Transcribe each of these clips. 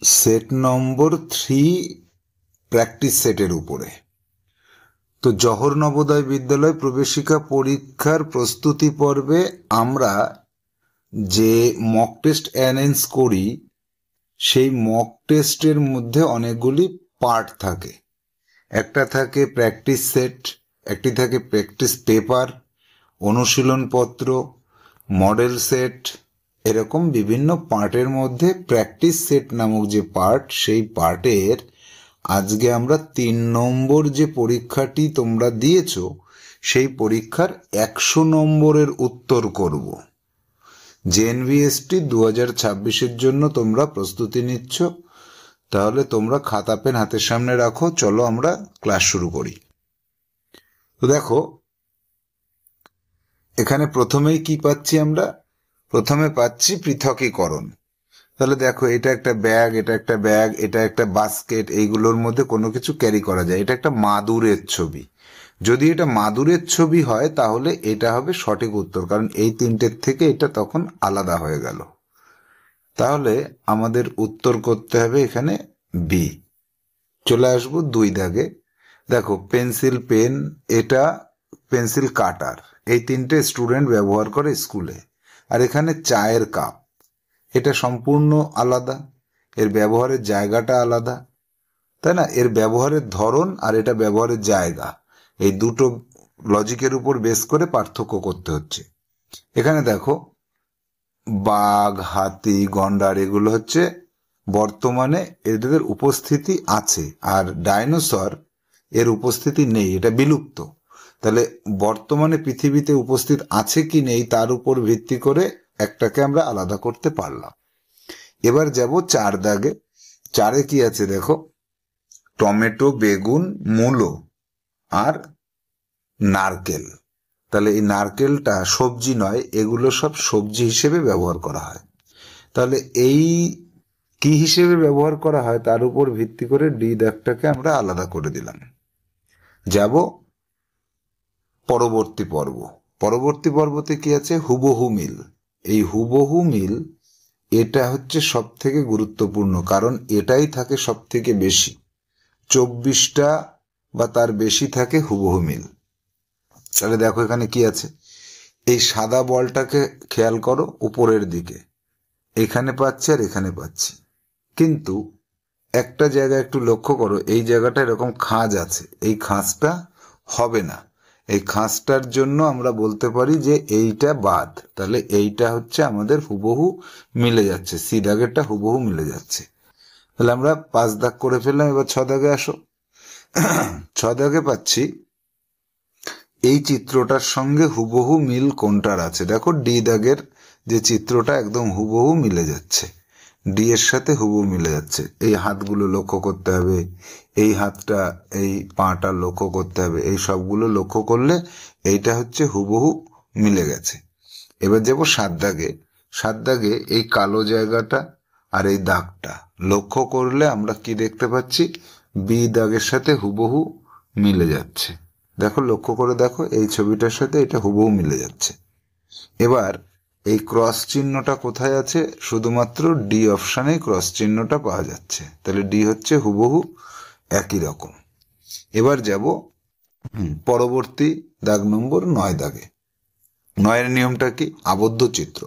Set number 3 practice সেটের উপরে। তো জওহর নবোদয় বিদ্যালয় প্রবেশিকা পরীক্ষার প্রস্তুতি পর্বে আমরা যে মক টেস্ট অ্যারেঞ্জ করি সেই মক টেস্টের মধ্যে অনেকগুলি পার্ট থাকে। একটা থাকে প্র্যাকটিস সেট, একটি থাকে প্র্যাকটিস পেপার, অনুশীলনপত্র, মডেল সেট, এরকম বিভিন্ন পার্টের মধ্যে প্র্যাকটিস সেট নামক যে পার্ট, সেই পার্টের আজকে আমরা 3 নম্বর যে পরীক্ষাটি তোমরা দিয়েছো সেই পরীক্ষার 100 নম্বরের উত্তর করব। জেএনভিএসটি 2026-এর জন্য তোমরা প্রস্তুতি নিচ্ছ, তাহলে তোমরা খাতা পেন হাতের সামনে রাখো। চলো আমরা ক্লাস শুরু করি। তো দেখো এখানে প্রথমেই কি পাচ্ছি আমরা? প্রথমে পাচ্ছি পৃথকীকরণ। তাহলে দেখো এটা একটা ব্যাগ, এটা একটা ব্যাগ, এটা একটা বাস্কেট, এইগুলোর মধ্যে কোনো কিছু ক্যারি করা যায়। এটা একটা মাদুরের ছবি। যদি এটা মাদুরের ছবি হয় তাহলে এটা হবে সঠিক উত্তর, কারণ এই তিনটের থেকে এটা তখন আলাদা হয়ে গেল। তাহলে আমাদের উত্তর করতে হবে এখানে বি। চলে আসবো 2 দাগে। দেখো পেন্সিল, পেন, এটা পেন্সিল কাটার, এই তিনটে স্টুডেন্ট ব্যবহার করে স্কুলে। আর এখানে চায়ের কাপ, এটা সম্পূর্ণ আলাদা, এর ব্যবহারের জায়গাটা আলাদা, তাই না? এর ব্যবহারের ধরন আর এটা ব্যবহারের জায়গা, এই দুটো লজিকের উপর বেস করে পার্থক্য করতে হচ্ছে। এখানে দেখো বাঘ, হাতি, গন্ডার, এগুলো হচ্ছে বর্তমানে এদের উপস্থিতি আছে, আর ডাইনোসর এর উপস্থিতি নেই, এটা বিলুপ্ত। তাহলে বর্তমানে পৃথিবীতে উপস্থিত আছে কি নেই তার উপর ভিত্তি করে একটাকে আমরা আলাদা করতে পারলাম। এবার যাব 4 দাগে। 4-এ কি আছে দেখো, টমেটো, বেগুন, মূলো আর নারকেল। তাহলে এই নারকেলটা সবজি নয়, এগুলো সব সবজি হিসেবে ব্যবহার করা হয়। তাহলে এই কি হিসেবে ব্যবহার করা হয় তার উপর ভিত্তি করে ডি দাগটাকে আমরা আলাদা করে দিলাম। যাব পরবর্তী পর্ব। পরবর্তী পর্বতে কি আছে? হুবহু মিল। এই হুবহু মিল এটা হচ্ছে সব থেকে গুরুত্বপূর্ণ, কারণ এটাই থাকে সব থেকে বেশি। 24টা বা তার বেশি থাকে হুবহু মিল। তাহলে দেখো এখানে কি আছে, এই সাদা বলটাকে খেয়াল করো, উপরের দিকে এখানে পাচ্ছি আর এখানে পাচ্ছি, কিন্তু একটা জায়গায় একটু লক্ষ্য করো, এই জায়গাটা এরকম খাঁজ আছে, এই খাঁজটা হবে না। এই খাঁজটার জন্য আমরা বলতে পারি যে এইটা বাদ। তাহলে এইটা হচ্ছে আমাদের হুবহু মিলে যাচ্ছে, সি দাগেরটা হুবহু মিলে যাচ্ছে। তাহলে আমরা 5 দাগ করে ফেললাম। এবার 6 দাগে আসো। 6 দাগে পাচ্ছি এই চিত্রটার সঙ্গে হুবহু মিল কোনটার আছে। দেখো ডি দাগের যে চিত্রটা একদম হুবহু মিলে যাচ্ছে, ডি এর সাথে হুবহু মিলে যাচ্ছে। এই হাতগুলো লক্ষ্য করতে হবে, এই হাতটা, এই পাটা লক্ষ্য করতে হবে, এই সবগুলো লক্ষ্য করলে এইটা হচ্ছে হুবহু মিলে গেছে। এবার যাব 7 দাগে। 7 দাগে এই কালো জায়গাটা আর এই দাগটা লক্ষ্য করলে আমরা কি দেখতে পাচ্ছি? বি দাগের সাথে হুবহু মিলে যাচ্ছে। দেখো লক্ষ্য করে দেখো, এই ছবিটার সাথে এটা হুবহু মিলে যাচ্ছে। এবার এই ক্রস চিহ্নটা কোথায় আছে? শুধুমাত্র ডি অপশানে ক্রস চিহ্নটা পাওয়া যাচ্ছে। তাহলে ডি হচ্ছে হুবহু একই রকম। এবার যাব পরবর্তী দাগ নম্বর 9 দাগে। 9-এর নিয়মটা কি? আবদ্ধ চিত্র।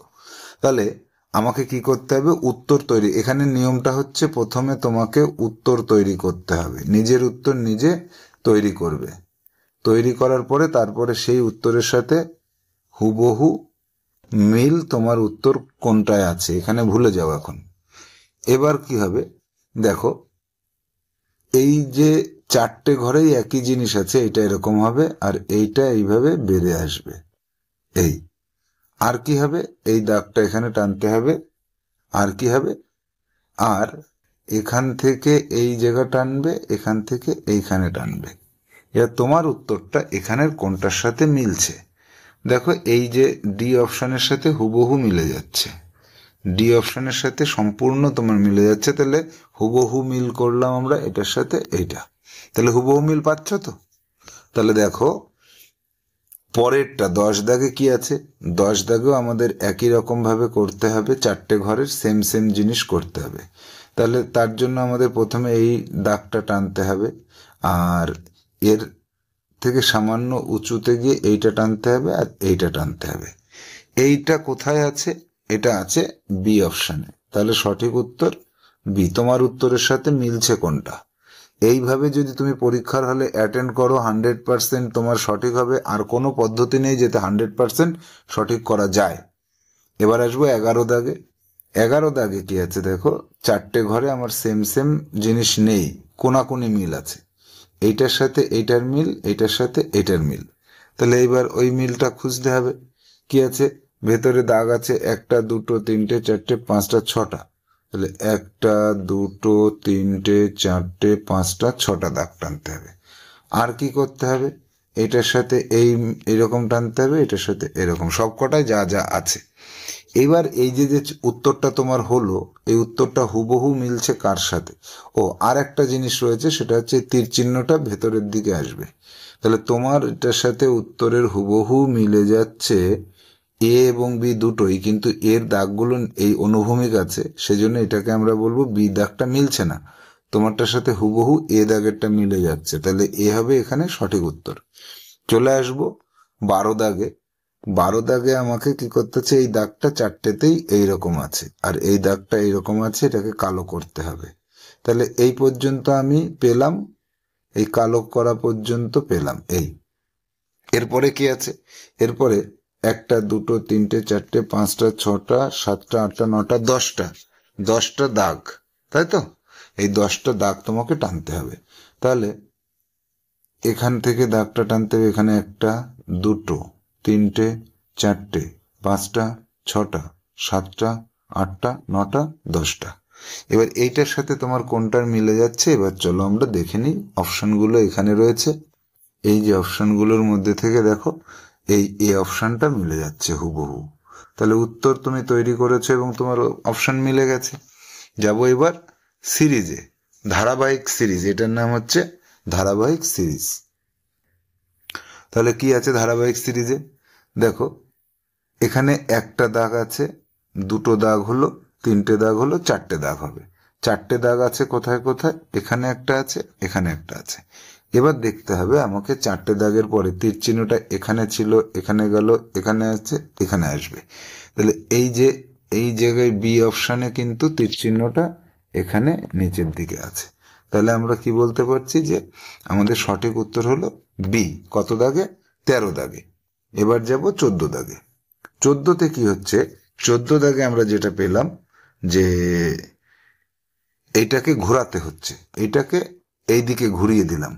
তাহলে আমাকে কি করতে হবে? উত্তর তৈরি। এখানে নিয়মটা হচ্ছে প্রথমে তোমাকে উত্তর তৈরি করতে হবে, নিজের উত্তর নিজে তৈরি করবে। তৈরি করার পরে তারপরে সেই উত্তরের সাথে হুবহু মিল তোমার উত্তর কোনটায় আছে এখানে ভুলে যাও এখন। এবার কি হবে দেখো, এই যে 4টে ঘরেই একই জিনিস আছে, এটা এরকম হবে আর এইটা এইভাবে বেড়ে আসবে। এই আর কি হবে? এই দাগটা এখানে টানতে হবে। আর কি হবে? আর এখান থেকে এই জায়গা টানবে, এখান থেকে এইখানে টানবে। এবার তোমার উত্তরটা এখানের কোনটার সাথে মিলছে। দেখো এই যে ডি অপশানের সাথে হুবহু মিলে যাচ্ছে, ডি অপশানের সাথে সম্পূর্ণ তোমার মিলে যাচ্ছে। তাহলে হুবহু মিল করলাম আমরা এটার সাথে এইটা। তাহলে হুবহু মিল পাচ্ছ তো? তাহলে দেখো পরেরটা 10 দাগে কি আছে? 10 দাগেও আমাদের একই রকম ভাবে করতে হবে, 4টে ঘরের সেম সেম জিনিস করতে হবে। তাহলে তার জন্য আমাদের প্রথমে এই দাগটা টানতে হবে, আর এর থেকে সামান্য উঁচুতে গিয়ে এইটা টানতে হবে আর এইটা টানতে হবে। এইটা কোথায় আছে? এটা আছে বি অপশানে। তাহলে সঠিক উত্তর বি। তোমার উত্তরের সাথে মিলছে কোনটা? এইভাবে যদি তুমি পরীক্ষার হলে অ্যাটেন্ড করো 100% তোমার সঠিক হবে। আর কোনো পদ্ধতি নেই যেতে 100% সঠিক করা যায়। এবার আসবো 11 দাগে। 11 দাগে কি আছে দেখো, চারটে ঘরে আমার সেম সেম জিনিস নেই, কোনাকুনি মিল আছে। এইটার সাথে এইটার মিল, এইটার সাথে এইটার মিল। তাহলে এইবার ওই মিলটা খুঁজতে হবে। কি আছে? ভেতরে দাগ আছে 1টা 2টো 3টে 4টে 5টা 6টা। তাহলে 1টা 2টো 3টে 4টে 5টা 6টা দাগ টানতে হবে। আর কি করতে হবে? এটার সাথে এইরকম টানতে হবে, এটার সাথে এরকম, সবকটায় যা যা আছে। এবার এই যে উত্তরটা তোমার হলো, এই উত্তরটা হুবহু মিলছে কার সাথে? ও, আর একটা জিনিস রয়েছে, সেটা হচ্ছে তীর চিহ্নটা ভেতরের দিকে আসবে। তাহলে তোমার এটার সাথে উত্তরের হুবহু মিলে যাচ্ছে এ এবং বি দুটোই, কিন্তু এর দাগগুলো এই অনুভূমিক আছে, সেজন্য এটাকে আমরা বলবো বি দাগটা মিলছে না। তোমারটার সাথে হুবহু এ দাগেরটা মিলে যাচ্ছে, তাহলে এ হবে এখানে সঠিক উত্তর। চলে আসবো 12 দাগে। 12 দাগে আমাকে কি করতে হচ্ছে, এই দাগটা চারটেতেই এইরকম আছে আর এই দাগটা এইরকম আছে, এটাকে কালো করতে হবে। তাহলে এই পর্যন্ত আমি পেলাম, এই কালো করা পর্যন্ত পেলাম। এরপরে কি আছে? এরপরে 1টা 2টো 3টে 4টে 5টা 6টা 7টা 8টা 9টা 10টা দাগ, তাই তো? এই 10টা দাগ তোমাকে টানতে হবে। তাহলে এখান থেকে দাগটা টানতে হবে। এখানে 1টা 2টো 3টে 4টে 5টা 6টা 7টা 8টা 9টা 10টা। এবার এইটার সাথে তোমার কোনটার মিলে যাচ্ছে? এবার চলো আমরা দেখে নিই। অপশনগুলো এখানে রয়েছে, এই যে অপশনগুলোর মধ্যে থেকে দেখো এই এ অপশনটা মিলে যাচ্ছে হুবহু। তাহলে উত্তর তুমি তৈরি করেছো এবং তোমার অপশন মিলে গেছে। যাব এবার সিরিজে, ধারাবাহিক সিরিজ। এটার নাম হচ্ছে ধারাবাহিক সিরিজ। তাহলে কি আছে ধারাবাহিক সিরিজে? দেখো, এখানে 1টা দাগ আছে, 2টো দাগ হলো, 3টে দাগ হলো, 4টে দাগ হবে। 4টে দাগ আছে কোথায় কোথায়? এখানে একটা আছে, এখানে একটা আছে। এবার দেখতে হবে আমাকে 4টে দাগের পরে তীর চিহ্নটা এখানে ছিল, এখানে গেল, এখানে আছে, এখানে আসবে। তাহলে এই জায়গায় বি অপশানে কিন্তু তীর চিহ্নটা এখানে নিচের দিকে আছে। তাহলে আমরা কি বলতে পারছি যে আমাদের সঠিক উত্তর হলো বি। কত দাগে? 13 দাগে। এবার যাব 14 দাগে। 14তে কি হচ্ছে? 14 দাগে আমরা যেটা পেলাম যে এইটাকে ঘোরাতে হচ্ছে, এইটাকে এইদিকে ঘুরিয়ে দিলাম,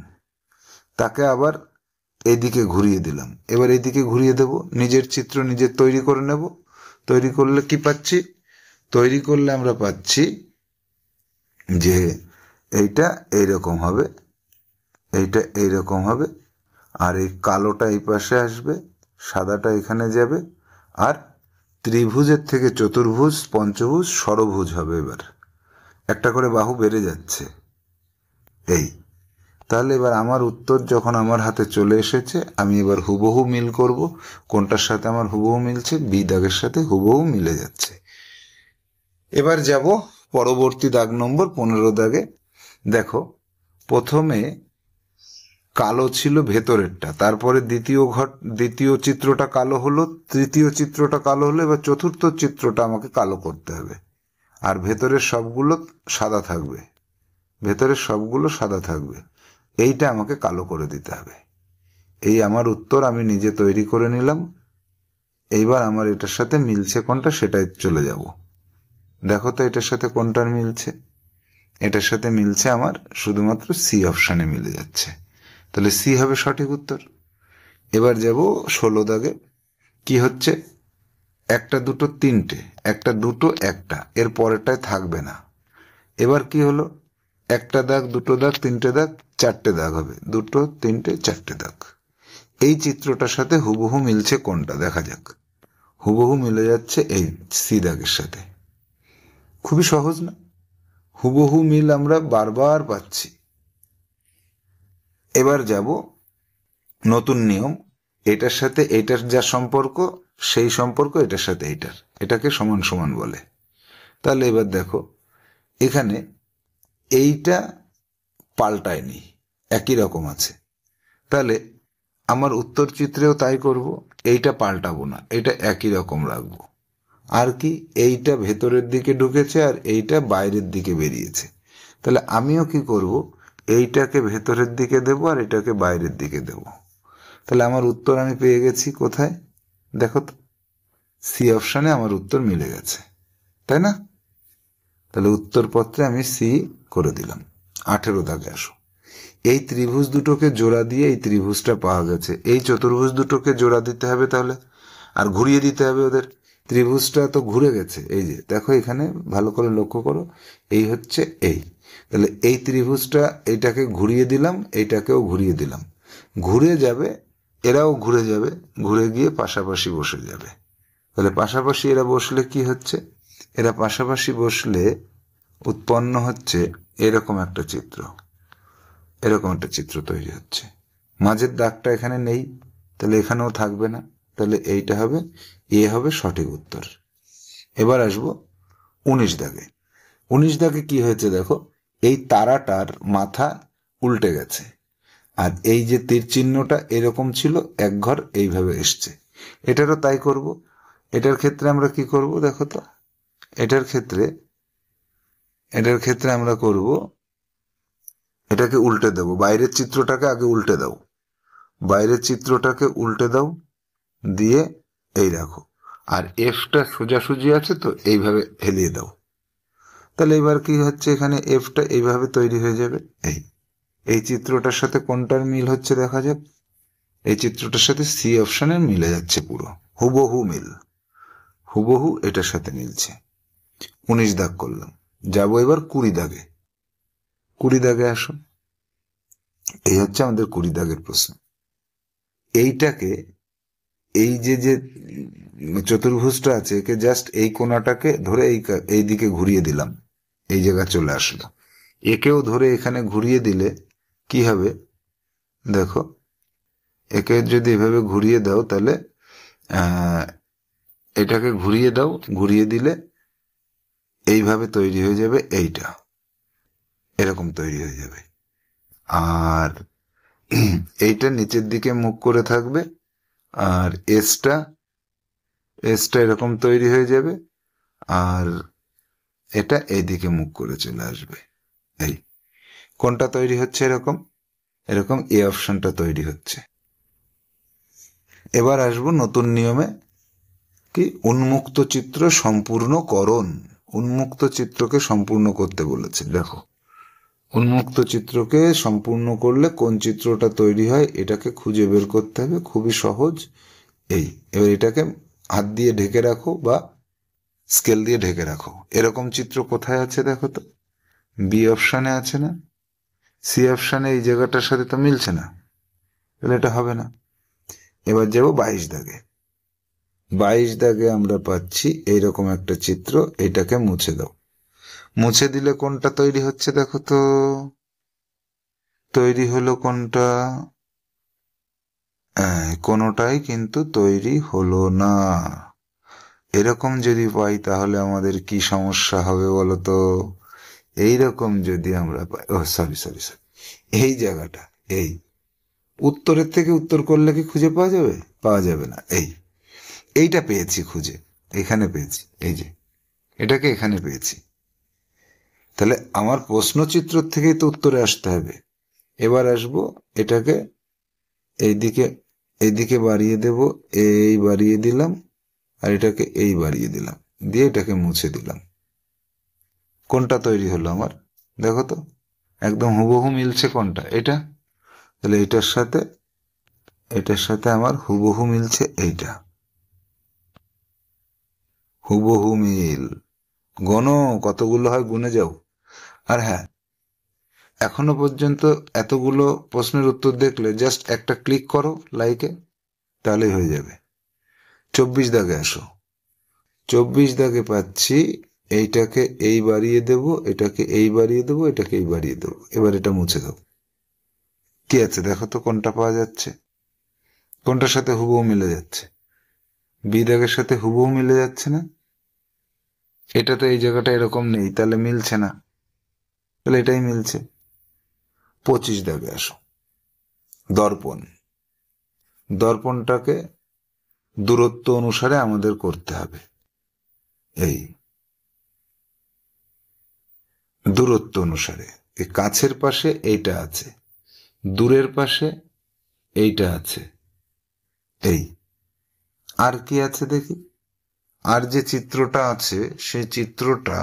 তাকে আবার এইদিকে ঘুরিয়ে দিলাম, এবার এইদিকে ঘুরিয়ে দেব। নিজের চিত্র নিজের তৈরি করে নেব। তৈরি করলে কি পাচ্ছি? তৈরি করলে আমরা পাচ্ছি যে এইটা এইরকম হবে, এইটা এইরকম হবে, আর এই কালোটা এই পাশে আসবে, সাদাটা এখানে যাবে, আর ত্রিভুজের থেকে চতুর্ভুজ, পঞ্চভুজ, ষড়ভুজ হবে। এবার একটা করে বাহু বেড়ে যাচ্ছে। তাহলে এবার আমার উত্তর যখন আমার হাতে চলে এসেছে, আমি এবার হুবহু মিল করব। কোনটার সাথে আমার হুবহু মিলছে? বি দাগের সাথে হুবহু মিলে যাচ্ছে। এবার যাব পরবর্তী দাগ নম্বর 15 দাগে। দেখো, প্রথমে কালো ছিল ভেতরেরটা, তারপরে দ্বিতীয় চিত্রটা কালো হলো, তৃতীয় চিত্রটা কালো হলো, এবার চতুর্থ চিত্রটা আমাকে কালো করতে হবে। আর ভেতরের সবগুলো সাদা থাকবে, ভেতরের সবগুলো সাদা থাকবে। এইটা আমাকে কালো করে দিতে হবে। এই আমার উত্তর আমি নিজে তৈরি করে নিলাম। এইবার আমার এটার সাথে মিলছে কোনটা সেটাই চলে যাব। দেখো তো এটার সাথে কোনটার মিলছে? এটার সাথে মিলছে আমার শুধুমাত্র সি অপশানে মিলে যাচ্ছে। তাহলে সি হবে সঠিক উত্তর। এবার যাব 16 দাগে। কি হচ্ছে? 1টা 2টো 3টে, 1টা 2টো 1টা, এর পরেরটায় থাকবে না। এবার কি হলো? 1টা দাগ 2টো দাগ 3টে দাগ 4টে দাগ হবে, 2টো 3টে 4টে দাগ। এই চিত্রটার সাথে হুবহু মিলছে কোনটা? দেখা যাক। হুবহু মিলে যাচ্ছে এই সি দাগের সাথে। খুবই সহজ না? হুবহু মিল আমরা বারবার পাচ্ছি। এবার যাব নতুন নিয়ম। এটার সাথে এটার যা সম্পর্ক, সেই সম্পর্ক এটার সাথে এটার, এটাকে সমান সমান বলে। তাহলে এবার দেখো, এখানে এইটা পাল্টায়নি, একই রকম আছে। তাহলে আমার উত্তর চিত্রেও তাই করব, এইটা পাল্টাবো না, এটা একই রকম রাখবো। আর কি, এইটা ভেতরের দিকে ঢুকেছে আর এইটা বাইরের দিকে বেরিয়েছে। তাহলে আমিও কি করব, এইটাকে ভেতরের দিকে দেব আর এটাকে বাইরের দিকে দেব। তাহলে আমার উত্তর আমি পেয়ে গেছি কোথায়, দেখো তো, সি অপশানে আমার উত্তর মিলে গেছে, তাই না? তাহলে উত্তরপত্রে আমি সি করে দিলাম। 18 দাগে আসো। এই ত্রিভুজ দুটোকে জোড়া দিয়ে এই ত্রিভুজটা পাওয়া গেছে, এই চতুর্ভুজ দুটোকে জোড়া দিতে হবে তাহলে, আর ঘুরিয়ে দিতে হবে ওদের। ত্রিভুজটা তো ঘুরে গেছে, এই যে দেখো এখানে ভালো করে লক্ষ্য করো, এই হচ্ছে এই। তাহলে এই ত্রিভুজটা এইটাকে ঘুরিয়ে দিলাম, এইটাকেও ঘুরিয়ে দিলাম, ঘুরে যাবে, এরাও ঘুরে যাবে, ঘুরে গিয়ে পাশাপাশি বসে যাবে। তাহলে পাশাপাশি এরা বসলে কি হচ্ছে, এরা পাশাপাশি বসলে উৎপন্ন হচ্ছে এরকম একটা চিত্র, এরকম একটা চিত্র তৈরি হচ্ছে। মাঝের দাগটা এখানে নেই, তাহলে এখানেও থাকবে না, তাহলে এইটা হবে, এ হবে সঠিক উত্তর। এবার আসবো 19 দাগে। 19 দাগে কি হয়েছে দেখো, এই তারাটার মাথা উল্টে গেছে, আর এই যে তীর চিহ্নটা এরকম ছিল, এক ঘর এইভাবে এসছে। এটারও তাই করব। এটার ক্ষেত্রে আমরা কি করব দেখো তো, এটার ক্ষেত্রে আমরা করব, এটাকে উল্টে দেব, বাইরের চিত্রটাকে আগে উল্টে দাও, বাইরের চিত্রটাকে উল্টে দাও, দিয়ে এই রাখো, আর এফটা সোজাসুজি আছে তো এইভাবে হেলিয়ে দাও। তাহলে এবার কি হচ্ছে, এখানে এফটা এইভাবে তৈরি হয়ে যাবে। এই চিত্রটার সাথে কোনটার মিল হচ্ছে দেখা যাক, এই চিত্রটার সাথে সি অপশনের মিলে যাচ্ছে, পুরো হুবহু মিল, হুবহু এটার সাথে মিলছে। 19 দাগ করলাম, যাবো এবার 20 দাগে। 20 দাগে আসো। এই হচ্ছে আমাদের 20 দাগের প্রশ্ন। এইটাকে, এই যে যে চতুর্ভুজটা আছে, একে জাস্ট এই কোণাটাকে ধরে এই দিকে ঘুরিয়ে দিলাম, এই জায়গা চলে আসলো। একেও ধরে এখানে ঘুরিয়ে দিলে কি হবে দেখো, একে যদি এভাবে ঘুরিয়ে দাও তাহলে এটাকে ঘুরিয়ে দাও, ঘুরিয়ে দিলে এইভাবে তৈরি হয়ে যাবে, এইটা এরকম তৈরি হয়ে যাবে। আর এইটা নিচের দিকে মুখ করে থাকবে, আর এসটা এরকম তৈরি হয়ে যাবে, আর এটা এইদিকে মুখ করে চলে আসবে। এই কোনটা তৈরি হচ্ছে, এরকম এরকম এ অপশনটা তৈরি হচ্ছে। এবার আসবো নতুন নিয়মে, কি উন্মুক্ত চিত্র সম্পূর্ণকরণ। উন্মুক্ত চিত্রকে সম্পূর্ণ করতে বলেছে। দেখো, উন্মুক্ত চিত্রকে সম্পূর্ণ করলে কোন চিত্রটা তৈরি হয় এটাকে খুঁজে বের করতে হবে, খুবই সহজ। এবার এটাকে হাত দিয়ে ঢেকে রাখো বা স্কেল দিয়ে ঢেকে রাখো। এরকম চিত্র কোথায় আছে দেখো তো, বি অপশানে আছে না, সি অপশানে এই জায়গাটার সাথে তো মিলছে না, তাহলে এটা হবে না। এবার যাবো 22 দাগে। 22 দাগে আমরা পাচ্ছি এইরকম একটা চিত্র, এটাকে মুছে দাও। মুছে দিলে কোনটা তৈরি হচ্ছে দেখো তো, তৈরি হলো কোনটা, কোনোটাই কিন্তু তৈরি হলো না। এরকম যদি পাই তাহলে আমাদের কি সমস্যা হবে বলতো, এইরকম যদি আমরা পাই, ও সরি, এই জায়গাটা, এই উত্তরের থেকে উত্তর করলে কি খুঁজে পাওয়া যাবে? পাওয়া যাবে না। এইটা পেয়েছি খুঁজে, এখানে পেয়েছি, এই যে এটাকে এখানে পেয়েছি। তাহলে আমার প্রশ্নচিত্র থেকেই তো উত্তরে আসতে হবে। এবার আসবো, এটাকে এইদিকে বাড়িয়ে দেব, এই বাড়িয়ে দিলাম, আর এটাকে এই বাড়িয়ে দিলাম, দিয়ে এটাকে মুছে দিলাম। কোনটা তৈরি হলো আমার দেখো তো, একদম হুবহু মিলছে কোনটা, এটা। তাহলে এটার সাথে আমার হুবহু মিলছে, এইটা হুবহু মিল। গণো কতগুলো হয়, গুনে যাও। আর হ্যাঁ, এখনো পর্যন্ত এতগুলো প্রশ্নের উত্তর দেখলে জাস্ট একটা ক্লিক করো লাইকে, তাহলেই হয়ে যাবে। 24 দাগে আসো। 24 দাগে পাচ্ছি, এইটাকে এই বাড়িয়ে দেব, এটাকে এই বাড়িয়ে দেবো, এটাকে এই বাড়িয়ে দেবো। এবার এটা মুছে দাও। কি আছে দেখো তো, কোনটা পাওয়া যাচ্ছে, কোনটার সাথে হুবহু মিলে যাচ্ছে? বি দাগের সাথে হুবহু মিলে যাচ্ছে না, এটা তো এই জায়গাটা এরকম নেই, তাহলে মিলছে না। তাহলে তাহলে এটাই মিলছে। 25 দাগে আসো। দর্পণ, দর্পণটাকে দূরত্ব অনুসারে আমাদের করতে হবে। এই দূরত্ব অনুসারে এই কাছের পাশে এইটা আছে, দূরের পাশে এইটা আছে। এই আর কি আছে দেখি, আর যে চিত্রটা আছে সেই চিত্রটা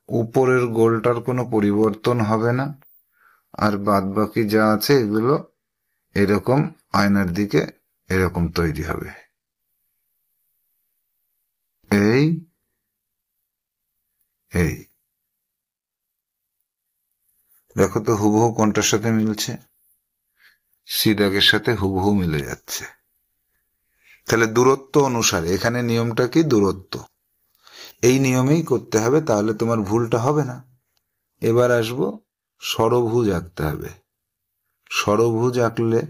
উপরের গোলটার কোনো পরিবর্তন হবে না, আর বাদ বাকি যা আছে এগুলো এরকম আয়নার দিকে এরকম তৈরি হবে। এই এই দেখো তো হুবহু কোনটার সাথে মিলছে, সি দাগের সাথে হুবহু মিলে যাচ্ছে। তাহলে দূরত্ব অনুসারে এখানে নিয়মটা কি, দূরত্ব, এই নিয়মেই করতে হবে, তাহলে তোমার ভুলটা হবে না। এবার আসবো ষড়ভুজ আঁকতে হবে। ষড়ভুজ আঁকলে,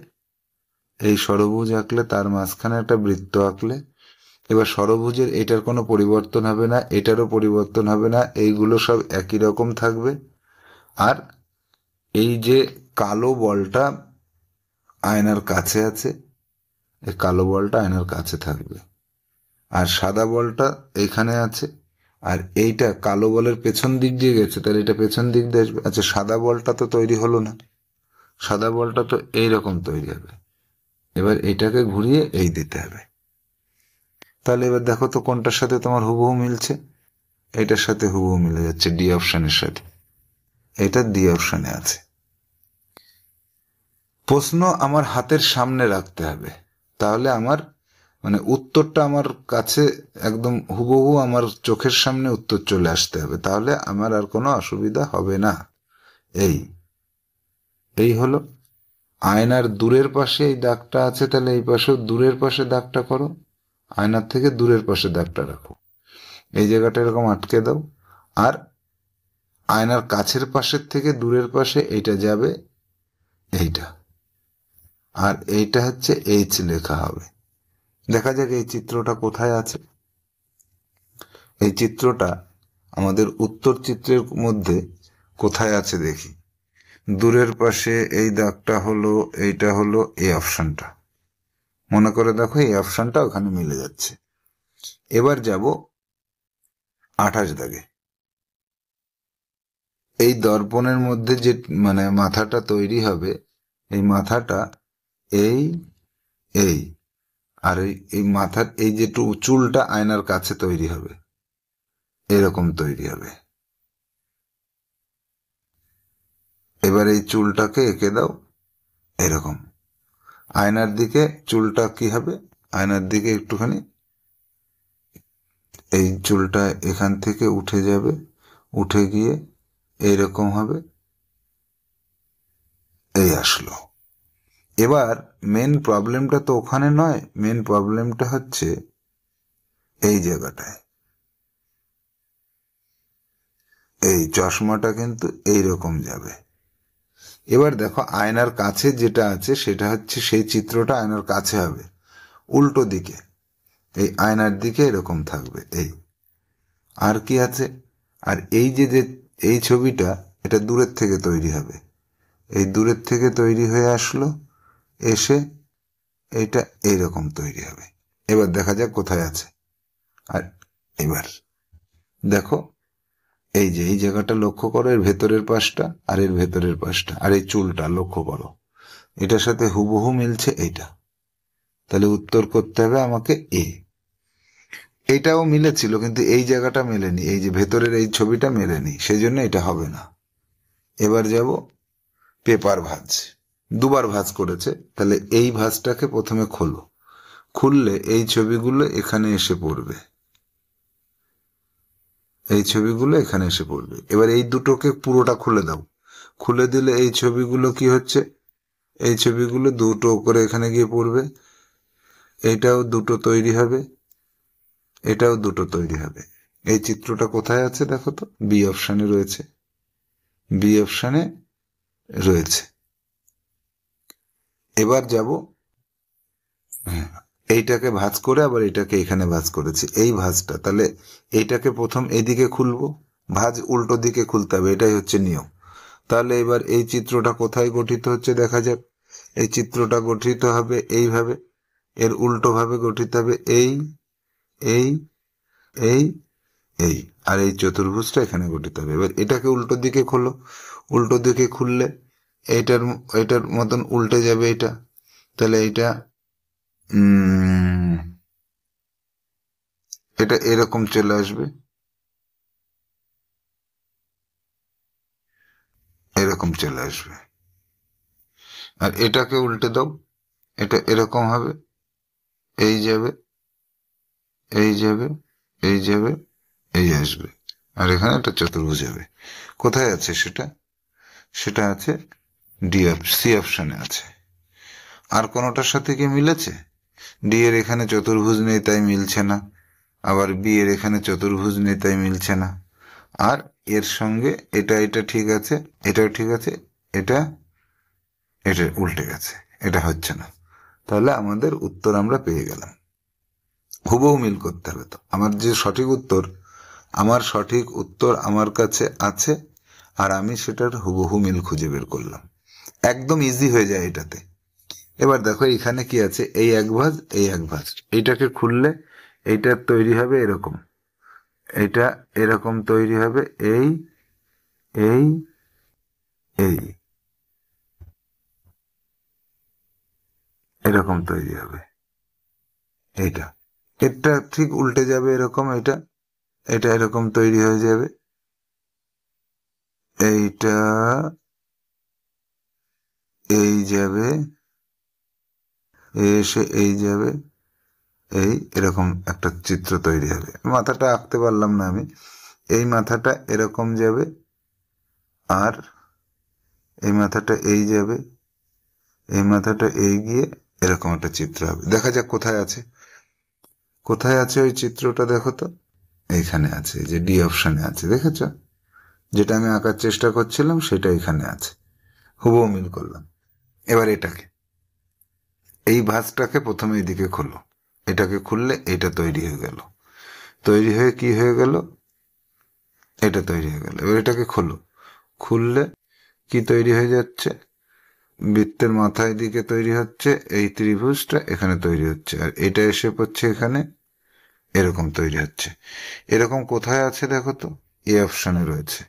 এই ষড়ভুজ আঁকলে তার মাঝখানে একটা বৃত্ত আঁকলে, এবার ষড়ভুজের এটার কোনো পরিবর্তন হবে না, এটারও পরিবর্তন হবে না, এইগুলো সব একই রকম থাকবে। আর এই যে কালো বলটা আয়নার কাছে আছে, এই কালো বলটা আয়নার কাছে থাকবে, আর সাদা বলটা এখানে আছে, আর এইটা কালো বলের পেছন দিক দিয়ে গেছে, তাহলে এটা পেছন দিক দিয়ে আসবে। আচ্ছা, সাদা বলটা তো তৈরি হলো না, সাদা বলটা তো এইরকম তৈরি হবে। এবার এটাকে ঘুরিয়ে এই দিতে হবে। তাহলে এবার দেখো তো কোনটার সাথে তোমার হুবহু মিলছে, এটার সাথে হুবহু মিলে যাচ্ছে, ডি অপশনের সাথে। এটা ডি অপশনে আছে। প্রশ্ন আমার হাতের সামনে রাখতে হবে, তাহলে আমার মানে উত্তরটা আমার কাছে একদম হুবহু আমার চোখের সামনে উত্তর চলে আসতে হবে, তাহলে আমার আর কোনো অসুবিধা হবে না। এই হলো আয়নার দূরের পাশে এই দাগটা আছে, তাহলে এই পাশেও দূরের পাশে দাগটা করো, আয়নার থেকে দূরের পাশে দাগটা রাখো, এই জায়গাটা এরকম আটকে দাও। আর আয়নার কাছের পাশের থেকে দূরের পাশে এইটা যাবে, এইটা, আর এইটা হচ্ছে এইচ লেখা হবে। দেখা যাক এই চিত্রটা কোথায় আছে। এই চিত্রটা আমাদের উত্তর চিত্রের মধ্যে কোথায় আছে দেখি। দূরের পাশে এই দাগটা হলো, এইটা হলো এই অপশনটা, মনে করে দেখো এই অপশনটা ওখানে মিলে যাচ্ছে। এবার যাব 28 দাগে। এই দর্পণের মধ্যে যে মানে মাথাটা তৈরি হবে, এই মাথাটা এই এই আর এই মাথার এই যে চুলটা আয়নার কাছে তৈরি হবে, এরকম তৈরি হবে। এবার এই চুলটাকে এঁকে দাও এরকম, আয়নার দিকে চুলটা কি হবে, আয়নার দিকে একটুখানি এই চুলটা এখান থেকে উঠে যাবে, উঠে গিয়ে এইরকম হবে, এই আসলো। এবার মেন প্রবলেমটা তো ওখানে নয়, মেন প্রবলেমটা হচ্ছে এই জায়গাটায়। এই চশমাটা কিন্তু এইরকম যাবে। এবার দেখো আয়নার কাছে যেটা আছে সেটা হচ্ছে সেই চিত্রটা আয়নার কাছে হবে, উল্টো দিকে এই আয়নার দিকে এরকম থাকবে। এই আর কি আছে, আর এই যে এই ছবিটা এটা দূরের থেকে তৈরি হবে, এই দূরের থেকে তৈরি হয়ে আসলো, এসে এইটা এইরকম তৈরি হবে। এবার দেখা যাক কোথায় আছে। আর এবার দেখো এই যে এই জায়গাটা লক্ষ্য করো, এর ভেতরের পাশটা আর এর ভেতরের পাশটা, আর এই চুলটা লক্ষ্য করো, এটার সাথে হুবহু মিলছে এইটা, তাহলে উত্তর করতে হবে আমাকে এ। এইটাও মিলেছিল কিন্তু এই জায়গাটা মেলেনি, এই যে ভেতরের এই ছবিটা মেলেনি, সেই জন্য এটা হবে না। এবার যাব পেপার ভাঁজ, দুবার ভাঁজ করেছে, তাহলে এই ভাঁজটাকে প্রথমে খোলো, খুললে এই ছবিগুলো এখানে এসে পড়বে, এই ছবিগুলো এখানে এসে পড়বে। এবার এই দুটোকে পুরোটা খুলে দাও, খুলে দিলে এই ছবিগুলো কি হচ্ছে, এই ছবিগুলো দুটো করে এখানে গিয়ে পড়বে, এইটাও দুটো তৈরি হবে, এটাও দুটো তৈরি হবে। এই চিত্রটা কোথায় আছে দেখো তো, বি অপশানে রয়েছে, বি অপশানে রয়েছে। এবার যাব, এইটাকে ভাঁজ করে আবার এটাকে এখানে ভাঁজ করেছি, এই ভাঁজটা, তাহলে এইটাকে প্রথম এদিকে খুলবো, ভাঁজ উল্টো দিকে খুলতে হবে, এটাই হচ্ছে নিয়ম। তাহলে এবার এই চিত্রটা কোথায় গঠিত হচ্ছে দেখা যাক। এই চিত্রটা গঠিত হবে এইভাবে, এর উল্টো ভাবে গঠিত হবে এই এই এই এই, আর এই চতুর্ভুজটা এখানে গঠিত হবে। এবার এটাকে উল্টো দিকে খোলো, উল্টো দিকে খুললে এইটার এটার মতন উল্টে যাবে এটা। তাহলে এটা এটা এরকম চলে আসবে, এরকম চলে আসবে। আর এটাকে উল্টে দাও, এটা এরকম হবে, এই যাবে এই যাবে এই যাবে এই আসবে, আর এখানে একটা চতুর্ভুজ হবে। কোথায় আছে সেটা? সেটা আছে সি অপশনে আছে। আর কোনোটার সাথে কি মিলেছে? ডি এর এখানে চতুর্ভুজ নেই তাই মিলছে না, আবার বি এর এখানে চতুর্ভুজ নেই তাই মিলছে না, আর এর সঙ্গে এটা এটা ঠিক আছে, এটাও ঠিক আছে, এটা এটা উল্টে গেছে, এটা হচ্ছে না। তাহলে আমাদের উত্তর আমরা পেয়ে গেলাম। হুবহু মিল করতে হবে। তো আমার যে সঠিক উত্তর, আমার সঠিক উত্তর আমার কাছে আছে, আর আমি সেটার হুবহু মিল খুঁজে বের করলাম। একদম ইজি হয়ে যায় এটাতে। এবার দেখো এখানে কি আছে, এই এক ভাঁজ এই এক ভাঁজ, এইটাকে খুললে এইটার তৈরি হবে এরকম, এটা এরকম তৈরি হবে এই এই এই, এরকম তৈরি হবে এইটা। এটা ঠিক উল্টে যাবে এরকম, এটা এটা এরকম তৈরি হয়ে যাবে, এইটা এই যাবে, এসে এই যাবে, এই এরকম একটা চিত্র তৈরি হবে। মাথাটা আঁকতে পারলাম না আমি। এই মাথাটা এরকম যাবে, আর এই মাথাটা এই যাবে, এই মাথাটা এই গিয়ে এরকম একটা চিত্র হবে। দেখা যাক কোথায় আছে, কোথায় আছে ওই চিত্রটা দেখো তো। এইখানে আছে, এই যে ডি অপশনে আছে, দেখেছ? যেটা আমি আঁকার চেষ্টা করছিলাম সেটা এখানে আছে, হুবহু মিল করলাম। এবার এটাকে, এই ভাঁজটাকে প্রথমে এইদিকে খোলো, এটাকে খুললে এটা তৈরি হয়ে গেল, তৈরি হয়ে কি হয়ে গেল, এটা তৈরি হয়ে গেল। এবার এটাকে খোলো, খুললে কি তৈরি হয়ে যাচ্ছে, বৃত্তের মাথায় দিকে তৈরি হচ্ছে, এই ত্রিভুজটা এখানে তৈরি হচ্ছে, আর এটা এসে পড়ছে এখানে, এরকম তৈরি হচ্ছে। এরকম কোথায় আছে দেখো তো, এ অপশনে রয়েছে,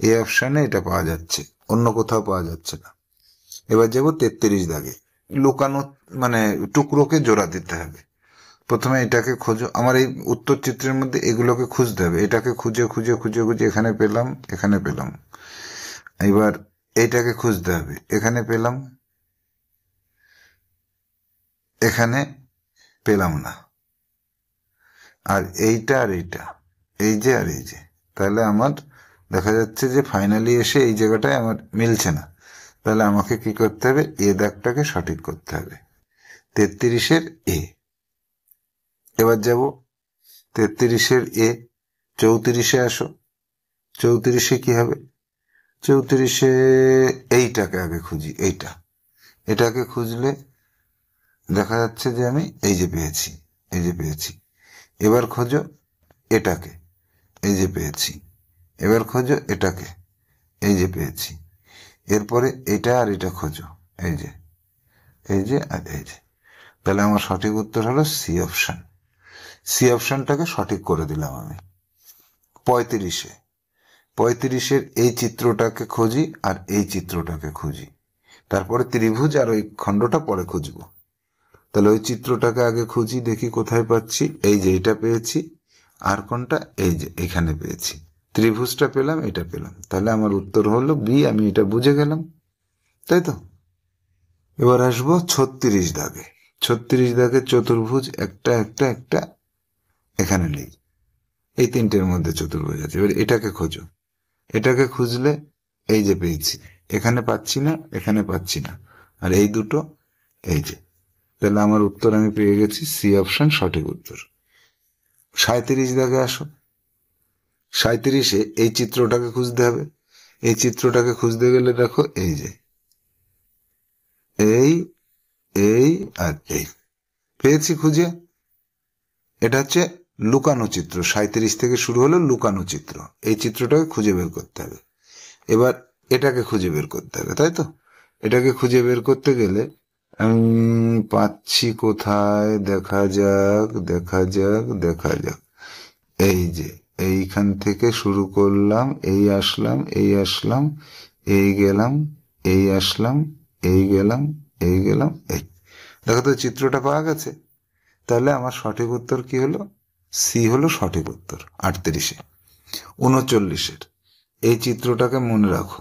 এ অপশনে এটা পাওয়া যাচ্ছে, অন্য কোথাও পাওয়া যাচ্ছে না। এবার যাবো 33 দাগে। লুকানো মানে টুকরোকে জোড়া দিতে হবে। প্রথমে এটাকে খোঁজো, আমার এই উত্তর চিত্রের মধ্যে এগুলোকে খুঁজতে হবে, এটাকে খুঁজে খুঁজে খুঁজে খুঁজে এখানে পেলাম, এখানে পেলাম। এবার এইটাকে খুঁজতে হবে, এখানে পেলাম, এখানে পেলাম না, আর এইটা আর এইটা, এই যে আর এই যে, তাহলে আমার দেখা যাচ্ছে যে ফাইনালি এসে এই জায়গাটায় আমার মিলছে না। তাহলে আমাকে কি করতে হবে, এ দাগটাকে সঠিক করতে হবে, 33-এর এ। এবার যাব 33-এর এ, 34-এ আসো, 34-এ কি হবে, 34-এ এইটাকে আগে খুঁজি, এইটা, এটাকে খুঁজলে দেখা যাচ্ছে যে আমি এই যে পেয়েছি, এই যে পেয়েছি। এবার খোঁজো এটাকে, এই যে পেয়েছি। এবার খোঁজো এটাকে, এই যে পেয়েছি। এরপরে এটা আর এটা খোঁজো, এই যে এই যে আর এই যে। তাহলে আমার সঠিক উত্তর হলো সি অপশন। সি অপশনটাকে সঠিক করে দিলাম আমি। 35-এ, 35-এর এই চিত্রটাকে খুঁজি আর এই চিত্রটাকে খুঁজি, তারপরে ত্রিভুজ আর ওই খণ্ডটা পরে খুঁজবো। তাহলে ওই চিত্রটাকে আগে খুঁজি, দেখি কোথায় পাচ্ছি, এই যে এটা পেয়েছি, আর কোনটা, এই যে এখানে পেয়েছি, ত্রিভুজটা পেলাম, এটা পেলাম। তাহলে আমার উত্তর হলো বি, আমি এটা বুঝে গেলাম, তাই তো। এবার আসবো 36 দাগে। 36 দাগে চতুর্ভুজ একটা একটা একটা এখানে নেই, এই তিনটের মধ্যে চতুর্ভুজ আছে। এবার এটাকে খোঁজো, এটাকে খুঁজলে এই যে পেয়েছি, এখানে পাচ্ছি না, এখানে পাচ্ছি না, আর এই দুটো এই যে। তাহলে আমার উত্তর আমি পেয়ে গেছি, সি অপশন সঠিক উত্তর। 37 দাগে আসো। 37-এ এই চিত্রটাকে খুঁজতে হবে, এই চিত্রটাকে খুঁজতে গেলে দেখো এই যে এই এই আর এই পেয়েছি খুঁজে। এটা হচ্ছে লুকানো চিত্র, 37 থেকে শুরু হলো লুকানো চিত্র, এই চিত্রটাকে খুঁজে বের করতে হবে। এবার এটাকে খুঁজে বের করতে হবে, তাই তো? এটাকে খুঁজে বের করতে গেলে পাচ্ছি কোথায়, দেখা যাক দেখা যাক দেখা যাক। এই যে এইখান থেকে শুরু করলাম, এই আসলাম, এই আসলাম, এই গেলাম, এই আসলাম, এই গেলাম, এই গেলাম, এই। দেখো তো চিত্রটা পাওয়া গেছে। তাহলে আমার সঠিক উত্তর কি হলো? সি হলো সঠিক উত্তর। 38-এ 39-এর এই চিত্রটাকে মনে রাখো।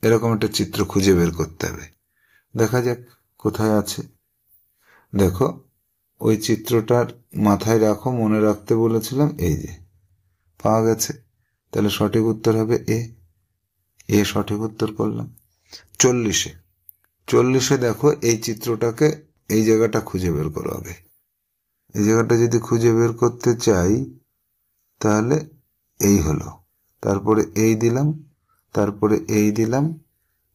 এরকম একটা চিত্র খুঁজে বের করতে হবে। দেখা যাক কোথায় আছে। দেখো ওই চিত্রটার মাথায় রাখো, মনে রাখতে বলেছিলাম। এই যে পাওয়া গেছে। তাহলে সঠিক উত্তর হবে এ। এ সঠিক উত্তর করলাম। 40-এ দেখো এই চিত্রটাকে, এই জায়গাটা খুঁজে বের করো আগে। এই জায়গাটা যদি খুঁজে বের করতে চাই তাহলে এই হলো, তারপরে এই দিলাম, তারপরে এই দিলাম,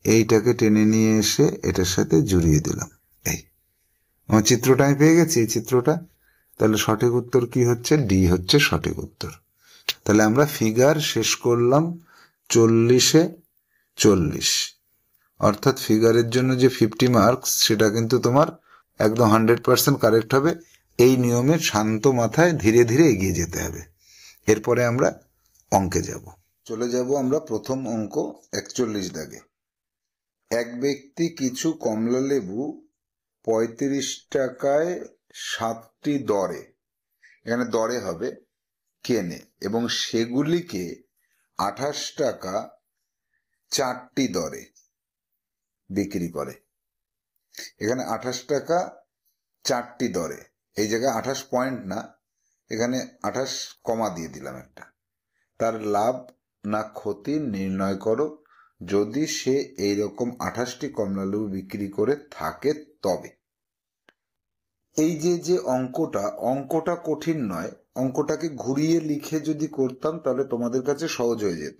এইটাকে টেনে নিয়ে এসে এটার সাথে জুড়িয়ে দিলাম। এই আমার চিত্রটা আমি পেয়ে গেছি, এই চিত্রটা। তাহলে সঠিক উত্তর কি হচ্ছে? ডি হচ্ছে সঠিক উত্তর। তাহলে আমরা ফিগার শেষ করলাম 40-এ 40। অর্থাৎ ফিগারের জন্য যে 50 মার্কস, সেটা কিন্তু তোমার একদম 100% কারেক্ট হবে। এই নিয়মে শান্ত মাথায় ধীরে ধীরে এগিয়ে যেতে হবে। এরপরে আমরা অঙ্কে যাব। চলে যাব আমরা প্রথম অঙ্ক 41 দাগে। এক ব্যক্তি কিছু কমলা লেবু 35 টাকায় 7টি দরে, এখানে দরে হবে, কেনে এবং সেগুলিকে 28 টাকা 4টি দরে বিক্রি করে। এখানে 28 টাকা 4টি দরে, এই জায়গায় 28 পয়েন্ট না, এখানে 28 কমা দিয়ে দিলাম একটা। তার লাভ না ক্ষতি নির্ণয় করো যদি সে এইরকম 28টি কমলালেবু বিক্রি করে থাকে তবে। এই যে অঙ্কটা কঠিন নয়। অঙ্কটাকে ঘুরিয়ে লিখে যদি করতাম তাহলে তোমাদের কাছে সহজ হয়ে যেত।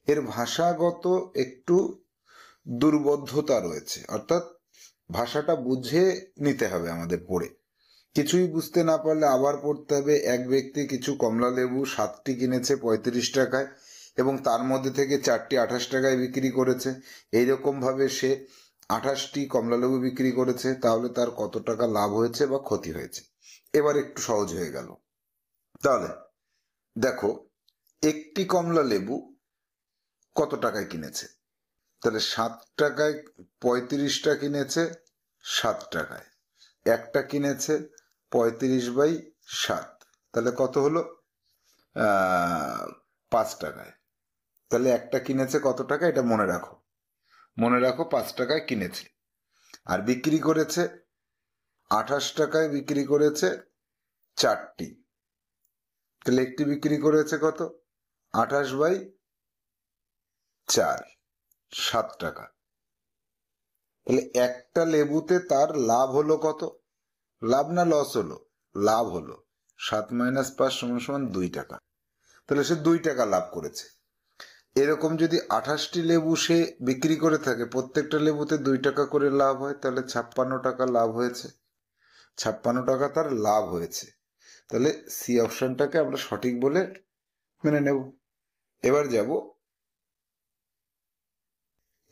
এর ভাষাগত একটু দুর্বোধ্যতা রয়েছে, অর্থাৎ ভাষাটা বুঝে নিতে হবে আমাদের পড়ে। কিছুই বুঝতে না পারলে আবার পড়তে হবে। এক ব্যক্তি কিছু কমলা লেবু 7টি কিনেছে 35 টাকায় এবং তার মধ্যে থেকে 4টি 28 টাকায় বিক্রি করেছে। এইরকম ভাবে সে 28টি কমলা লেবু বিক্রি করেছে, তাহলে তার কত টাকা লাভ হয়েছে বা ক্ষতি হয়েছে। এবার একটু সহজ হয়ে গেল। তাহলে দেখো একটি কমলা লেবু কত টাকায় কিনেছে, তাহলে 7 টাকায় 35টা কিনেছে 7 টাকায়, একটা কিনেছে 35/7, তাহলে কত হলো 5 টাকায়। তাহলে একটা কিনেছে কত টাকা, এটা মনে রাখো, 5 টাকায় কিনেছে। আর বিক্রি করেছে 28 টাকায় বিক্রি করেছে 4টি, তাহলে একটি বিক্রি করেছে কত, 28/4, 7 টাকা। তাহলে একটা লেবুতে তার লাভ হলো কত? লাভ না লস হলো? লাভ হলো। 7 - 5 = 2 টাকা। তাহলে সে 2 টাকা লাভ করেছে। এরকম যদি 28টি লেবু সে বিক্রি করে থাকে, প্রত্যেকটা লেবুতে 2 টাকা করে লাভ হয়, তাহলে 56 টাকা লাভ হয়েছে। 56 টাকা তার লাভ হয়েছে। তাহলে সি অপশনটাকে আমরা সঠিক বলে মেনে নেব। এবার যাব,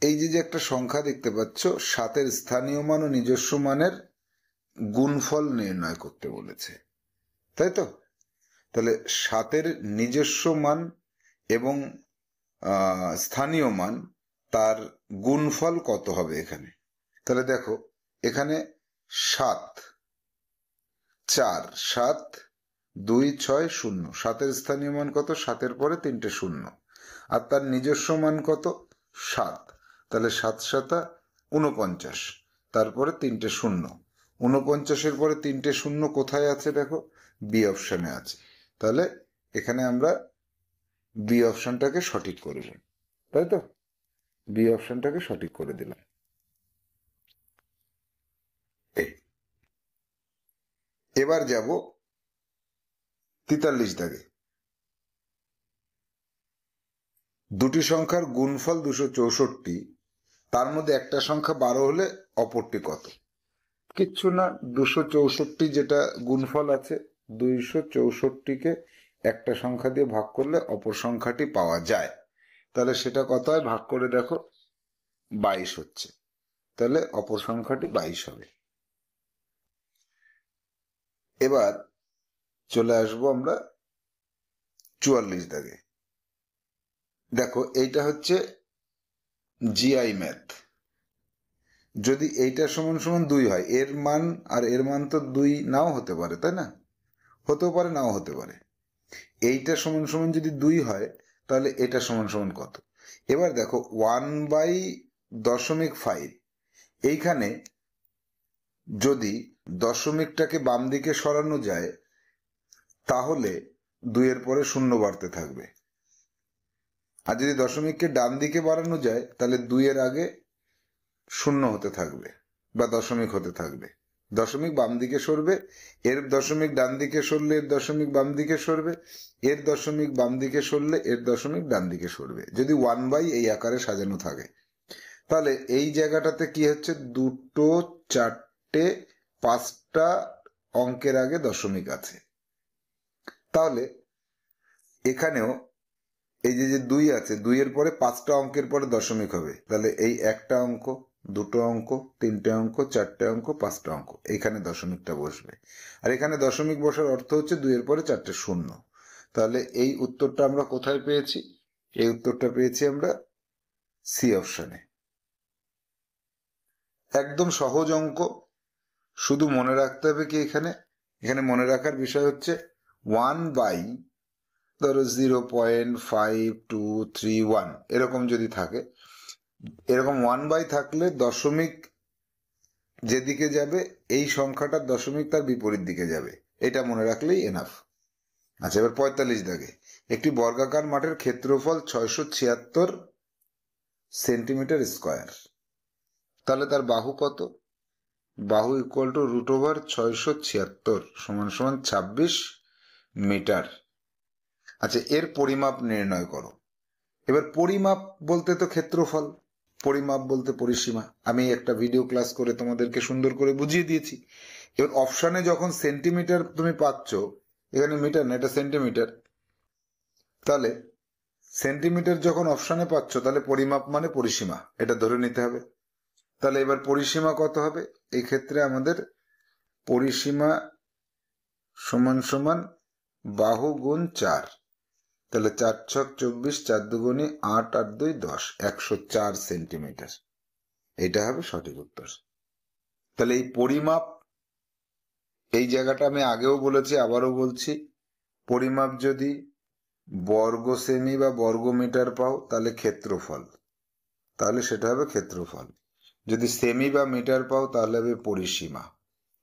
এই যে একটা সংখ্যা দেখতে পাচ্ছ, 7-এর স্থানীয় মান ও নিজস্ব মানের গুণফল নির্ণয় করতে বলেছে, তাই তো? তাহলে 7-এর নিজস্ব মান এবং স্থানীয় মান, তার গুণফল কত হবে এখানে? তাহলে দেখো এখানে 7, 4, 7, 2, 6, 0। 7-এর স্থানীয় মান কত? 7-এর পরে 3টে শূন্য। আর তার নিজস্ব মান কত? 7। তাহলে 7 × 7 = 49, তারপরে 3টে শূন্য। 49-এর পরে 3টে শূন্য কোথায় আছে? দেখো বি অপশনে আছে। তাহলে এখানে আমরা বি অপশনটাকে সঠিক করে দিই, তাই তো? বি অপশনটাকে সঠিক করে দিলাম। এবার যাব 43 দাগে। দুটি সংখ্যার গুণফল 264, তার মধ্যে একটা সংখ্যা 12 হলে অপরটি কত? কিচ্ছু না, 264 যেটা গুণফল আছে, 264কে একটা সংখ্যা দিয়ে ভাগ করলে অপর সংখ্যাটি পাওয়া যায়। তাহলে সেটা কত হয় ভাগ করে দেখো, 22 হচ্ছে। তাহলে অপর সংখ্যাটি 22 হবে। এবার চলে আসবো আমরা 44 দাগে। দেখো এইটা হচ্ছে জিআই ম্যাথ। যদি এইটা সমান সমান 2 হয়, এর মান আর এর মান তো 2 নাও হতে পারে, তাই না? হতেও পারে, নাও হতে পারে। এইটা সমান সমান যদি 2 হয়, তাহলে এটা সমান সমান কত? এবার দেখো 1/.5, এইখানে যদি দশমিকটাকে বাম দিকে সরানো যায়, তাহলে 2 এর পরে শূন্য বাড়তে থাকবে। আর যদি দশমিককে ডান দিকে বাড়ানো যায়, তাহলে 2 এর আগে শূন্য হতে থাকবে বা দশমিক হতে থাকবে। দশমিক বাম দিকে সরবে, এর দশমিক ডান দিকে সরলে এর দশমিক বাম দিকে সরবে, এর দশমিক বাম দিকে সরলে এর দশমিক ডান দিকে সরবে, যদি 1/, এই আকারে সাজানো থাকে। তাহলে এই জায়গাটাতে কি হচ্ছে, 2, 4, 5টা অঙ্কের আগে দশমিক আছে। তাহলে এখানেও এই যে 2 আছে, 2 এর পরে 5টা অঙ্কের পরে দশমিক হবে। তাহলে এই একটা অঙ্ক, 2টো অঙ্ক, 3টে অঙ্ক, 4টে অঙ্ক, 5টা অঙ্ক, এখানে দশমিকটা বসবে। আর এখানে দশমিক বসার অর্থ হচ্ছে 2 এর পরে 4টে শূন্য। তাহলে এই উত্তরটা আমরা কোথায় পেয়েছি? এই উত্তরটা পেয়েছি আমরা সি অপশনে। একদম সহজ অঙ্ক। শুধু মনে রাখতে হবে কি, এখানে মনে রাখার বিষয় হচ্ছে 1/, ধরো 0.5231 এরকম যদি থাকে, এরকম 1/, থাকলে দশমিক যেদিকে যাবে এই সংখ্যাটার দশমিক তার বিপরীত দিকে যাবে। এটা মনে রাখলেই এনাফ। আচ্ছা, এবার 45 দাগে। একটি বর্গাকার মাঠের ক্ষেত্রফল 676 সেন্টিমিটার স্কোয়ার। তাহলে তার বাহু কত? বাহু ইকুয়াল টু √676 সমান সমান 26 মিটার। আচ্ছা, এর পরিমাপ নির্ণয় করো। এবার পরিমাপ বলতে তো ক্ষেত্রফল, পরিমাপ বলতে পরিসীমা। আমি একটা ভিডিও ক্লাস করে তোমাদেরকে সুন্দর করে বুঝিয়ে দিয়েছি। এবার অপশানে যখন সেন্টিমিটার তুমি পাচ্ছ, এখানে মিটার না, এটা সেন্টিমিটার। তাহলে সেন্টিমিটার যখন অপশানে পাচ্ছ, তাহলে পরিমাপ মানে পরিসীমা, এটা ধরে নিতে হবে। তাহলে এবার পরিসীমা কত হবে? এই ক্ষেত্রে আমাদের পরিসীমা সমান সমান বাহু গুণ 4। তাহলে 4 ছক 24, 4 দুগুণে 8, 8 2 10, 104 সেন্টিমিটার। এটা হবে সঠিক উত্তর। তাহলে এই পরিমাপ, এই জায়গাটা আমি আগেও বলেছি, আবারও বলছি, পরিমাপ যদি বর্গ সেমি বা বর্গ মিটার পাও, তাহলে ক্ষেত্রফল, তাহলে সেটা হবে ক্ষেত্রফল। যদি সেমি বা মিটার পাও, তাহলে হবে পরিসীমা।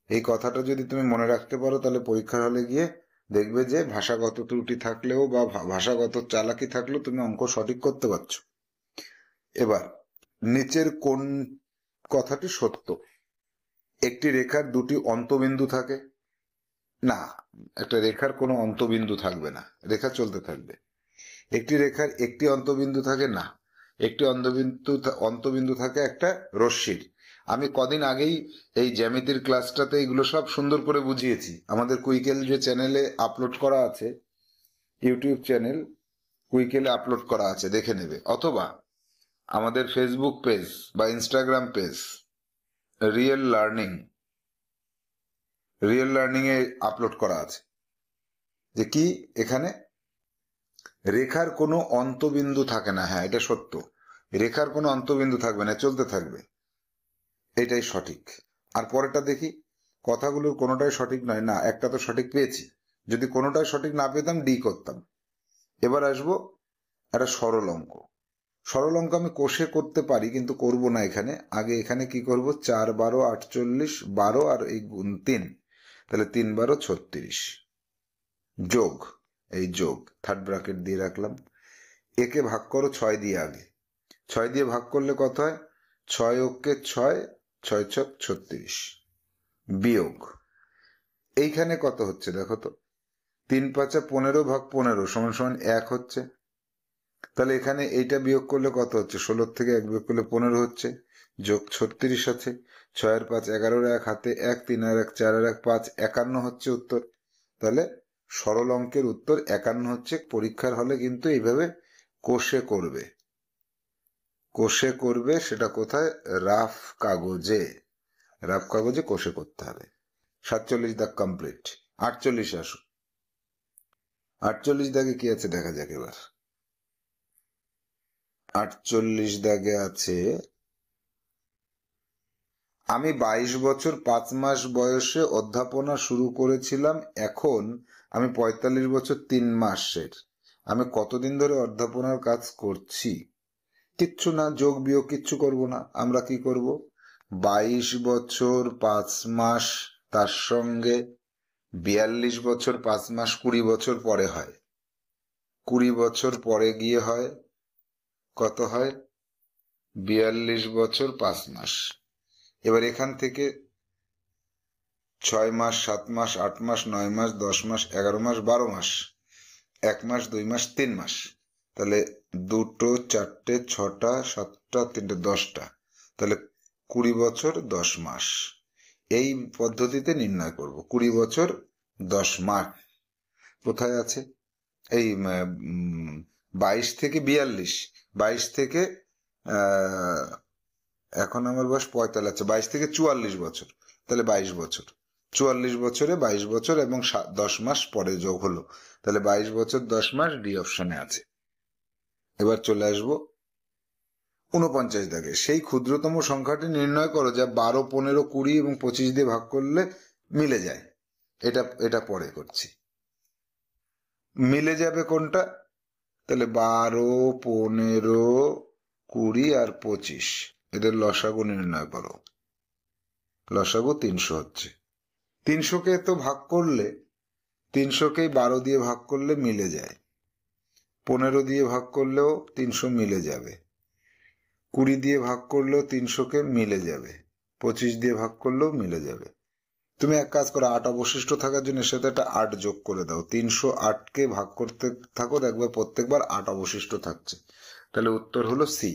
এই কথাটা যদি তুমি মনে রাখতে পারো, তাহলে পরীক্ষার হলে গিয়ে দেখবে যে ভাষাগত ত্রুটি থাকলেও বা ভাষাগত চালাকি থাকলেও তুমি অঙ্ক সঠিক করতে পারছো। এবার নিচের কোন কথাটি সত্য? একটি রেখার 2টি অন্তবিন্দু থাকে না, একটা রেখার কোনো অন্তবিন্দু থাকবে না, রেখা চলতে থাকবে। একটি রেখার একটি অন্তবিন্দু থাকে না, একটি অন্তবিন্দু থাকে একটা রশ্মির। আমি কদিন আগেই এই জ্যামিতির ক্লাসটাতে এগুলো সব সুন্দর করে বুঝিয়েছি। আমাদের কুইকেল যে চ্যানেলে আপলোড করা আছে, ইউটিউব চ্যানেল কুইকেলে আপলোড করা আছে, দেখে নেবে। অথবা আমাদের ফেসবুক পেজ বা ইনস্টাগ্রাম পেজ রিয়েল লার্নিং এ আপলোড করা আছে। যে কি, এখানে রেখার কোনো অন্তবিন্দু থাকে না। হ্যাঁ, এটা সত্য, রেখার কোনো অন্তবিন্দু থাকবে না, চলতে থাকবে, এটাই সঠিক। আর পরেরটা দেখি, কথাগুলোর কোনোটাই সঠিক নয়। না, একটা তো সঠিক পেয়েছি, যদি কোনোটাই সঠিক না পেতাম ডি করতাম। এবার আসবো একটা সরল অঙ্ক। সরল অঙ্ক আমি কোষে করতে পারি, কিন্তু করব না এখানে। আগে এখানে কি করব, 4 12 48 12 আর এই গুণ 3, তাহলে 3 12 36 যোগ, এই যোগ থার্ড ব্র্যাকেট দিয়ে রাখলাম। একে ভাগ করো 6 দিয়ে, আগে 6 দিয়ে ভাগ করলে কত হয়? 6 অক্ষে 6, 6 ছক 36 বিয়োগ, এইখানে কত হচ্ছে দেখো তো, 3 5 15 ভাগ 15 সমান সমান 1 হচ্ছে। তাহলে এখানে এইটা বিয়োগ করলে কত হচ্ছে? 16 থেকে 1 বিয়োগ করলে 15 হচ্ছে, যোগ 36 আছে, 6 আর 5 11, 1 হাতে 1, 3 আর 1 4 আর 1 5, 51 হচ্ছে উত্তর। তাহলে সরল অঙ্কের উত্তর 51 হচ্ছে। পরীক্ষার হলে কিন্তু এইভাবে কোষে করবে। কোষে করবে সেটা কোথায়? রাফ কাগজে। রাফ কাগজে কোষে করতে হবে। 47 দাগ কমপ্লিট। 48 আসো। 48 দাগে কি আছে দেখা যাক এবার। 48 দাগে আছে, আমি 22 বছর 5 মাস বয়সে অধ্যাপনা শুরু করেছিলাম, এখন আমি 45 বছর 3 মাসের। আমি কতদিন ধরে অধ্যাপনার কাজ করছি? কিচ্ছু না, যোগ বিয়োগ কিচ্ছু করব না। আমরা কি করব? 22 বছর 5 মাস তার সঙ্গে 42 বছর 5 মাস 20 বছর পরে হয়। 20 বছর পরে গিয়ে হয় কত হয়? 42 বছর 5 মাস। এবার এখান থেকে 6 মাস 7 মাস 8 মাস 9 মাস 10 মাস 11 মাস 12 মাস, 1 মাস 2 মাস 3 মাস, তাহলে 2 4 6 7 3 10টা, তাহলে 20 বছর 10 মাস। এই পদ্ধতিতে নির্ণয় করব 20 বছর 10 মাস। কোথায় আছে? এই 22 থেকে 42, 22 থেকে এখন আমার বয়স 45, 22 থেকে 44 বছর, তাহলে 22 বছর। 44 বছরে 22 বছর এবং 10 মাস পরে যোগ হলো, তাহলে 22 বছর 10 মাস ডি অপশনে আছে। এবার চলে আসবো 49 দাগে। সেই ক্ষুদ্রতম সংখ্যাটি নির্ণয় করো যা 12, 15, 20 এবং 25 দিয়ে ভাগ করলে মিলে যায়। এটা পরে করছি। মিলে যাবে কোনটা? তাহলে 12, 15, 20 আর 25, এদের লসাগু নির্ণয় করো। লসাগু 300 হচ্ছে। 300কে তো ভাগ করলে, 300কেই 12 দিয়ে ভাগ করলে মিলে যায়। 15 দিয়ে ভাগ করলেও 300 মিলে যাবে। 20 দিয়ে ভাগ করলেও 300কে মিলে যাবে। 25 দিয়ে ভাগ করলেও মিলে যাবে। তুমি এক কাজ করো, 8 অবশিষ্ট থাকার জন্য এর সাথে একটা 8 যোগ করে দাও। 308কে ভাগ করতে থাকো, দেখবে প্রত্যেকবার 8 অবশিষ্ট থাকছে। তাহলে উত্তর হলো সি।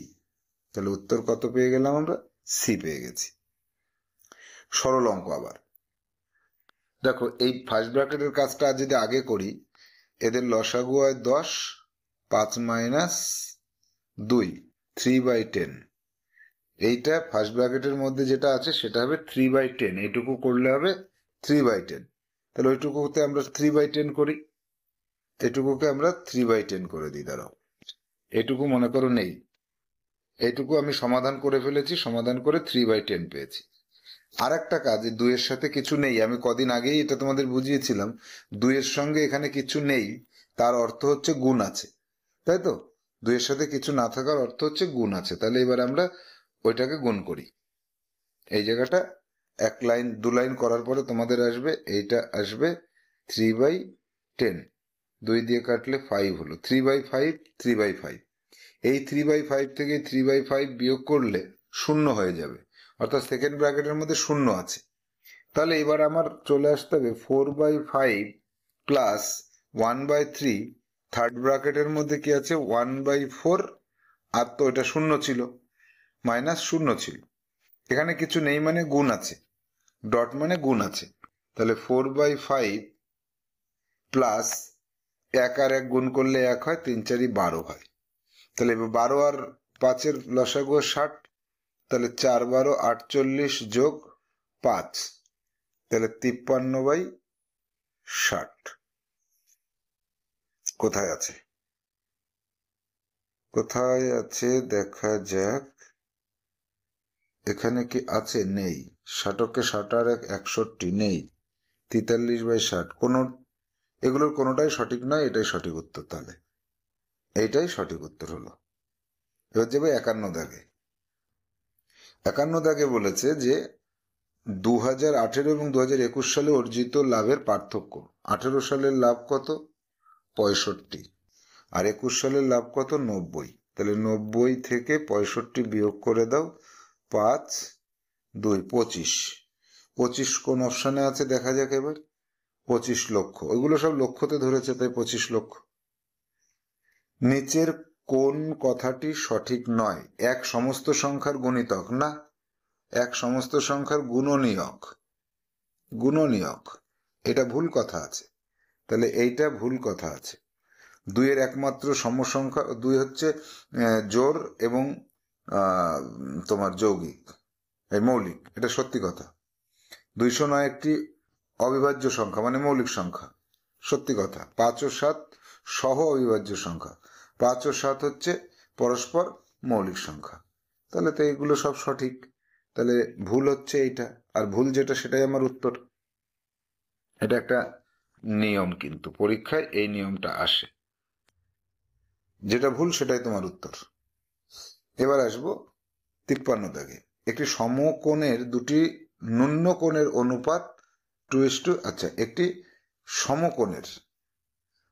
তাহলে উত্তর কত পেয়ে গেলাম আমরা? সি পেয়ে গেছি। সরল অঙ্ক আবার দেখো, এই ফার্স্ট ব্র্যাকেটের কাজটা যদি আগে করি, এদের লসাগু হয় 10, 5 মাইনাস 2, 3/10। এইটা ফার্স্ট ব্র্যাকেটের মধ্যে যেটা আছে সেটা হবে 3/10। এইটুকু করলে হবে 3/10। তাহলে ওইটুকুতে আমরা 3/10 করি, এটুকুকে আমরা 3/10 করে দিই। দাঁড়াও, এটুকু মনে করো নেই, এইটুকু আমি সমাধান করে ফেলেছি, সমাধান করে 3/10 পেয়েছি। আর একটা কাজ, 2-এর সাথে কিছু নেই, আমি কদিন আগেই এটা তোমাদের বুঝিয়েছিলাম। 2-এর সঙ্গে এখানে কিছু নেই, তার অর্থ হচ্ছে গুণ আছে, তাই তো? 2-এর সাথে কিছু না থাকার অর্থ হচ্ছে গুণ আছে। তাহলে এবার আমরা ওইটাকে গুণ করি। এই জায়গাটা 1 লাইন 2 লাইন করার পরে তোমাদের আসবে, এইটা আসবে 3/10। 2 দিয়ে কাটলে 5 হলো, 3/5, 3/5। এই 3/5 থেকে 3/5 বিয়োগ করলে 0 হয়ে যাবে, অর্থাৎ সেকেন্ড ব্র্যাকেটের মধ্যে 0 আছে। তাহলে এবার আমার চলে আসতে হবে 4/5 প্লাস 1/3। থার্ড ব্র্যাকেটের মধ্যে কি আছে? 1/4, আর তো এটা 0 ছিল, মাইনাস 0 ছিল। এখানে কিছু নেই মানে গুণ আছে, ডট মানে গুণ আছে। তাহলে 4/5 প্লাস 1 আর 1 গুণ করলে 1 হয়, 3 4 12 হয়। তাহলে 12 আর 5-এর লসাগু 60, তাহলে 4 12 48 যোগ 5, তাহলে 53/60। কোথায় আছে? কোথায় আছে দেখা যাক। এখানে কি আছে? নেই। 60কে 60 আর 61 নেই। 43/60 কোন, এগুলোর কোনোটাই সঠিক নয়, এটাই সঠিক উত্তর। তাহলে এইটাই সঠিক উত্তর হলো। এবার যাবে 51 দাগে। 51 দাগে বলেছে যে 2018 এবং 2021 সালে অর্জিত লাভের পার্থক্য। 18 সালের লাভ কত? 65। আর 21 সালের লাভ কত? 90। তাহলে 90 থেকে 65 বিয়োগ করে দাও। 5 2 25। 25 কোন অপশনে আছে দেখা যাক এবার। 25 লক্ষ। ওইগুলো সব লক্ষতে ধরেছে, তাই 25 লক্ষ। নিচের কোন কথাটি সঠিক নয়? এক সমস্ত সংখ্যার গুণিতক না, এক সমস্ত সংখ্যার গুণনীয়ক। গুণনীয়ক, এটা ভুল কথা আছে। তাহলে এইটা ভুল কথা আছে। 2-এর একমাত্র সমসংখ্যা, 2 হচ্ছে জোড় এবং তোমার যৌগিক, এই মৌলিক, এটা সত্যি কথা। 209 একটি অবিভাজ্য সংখ্যা, মানে মৌলিক সংখ্যা, সত্যি কথা। 5 ও 7 সহ অবিভাজ্য সংখ্যা, 5 ও 7 হচ্ছে পরস্পর মৌলিক সংখ্যা। তাহলে তো এগুলো সব সঠিক। তাহলে ভুল হচ্ছে এইটা, আর ভুল যেটা সেটাই আমার উত্তর। এটা একটা নিয়ম, কিন্তু পরীক্ষায় এই নিয়মটা আসে, যেটা ভুল সেটাই তোমার উত্তর। এবার আসবো 53 দাগে। একটি সমকোণের দুটি ন্যূন্য কোণের অনুপাত 2:, আচ্ছা, একটি সমকোণের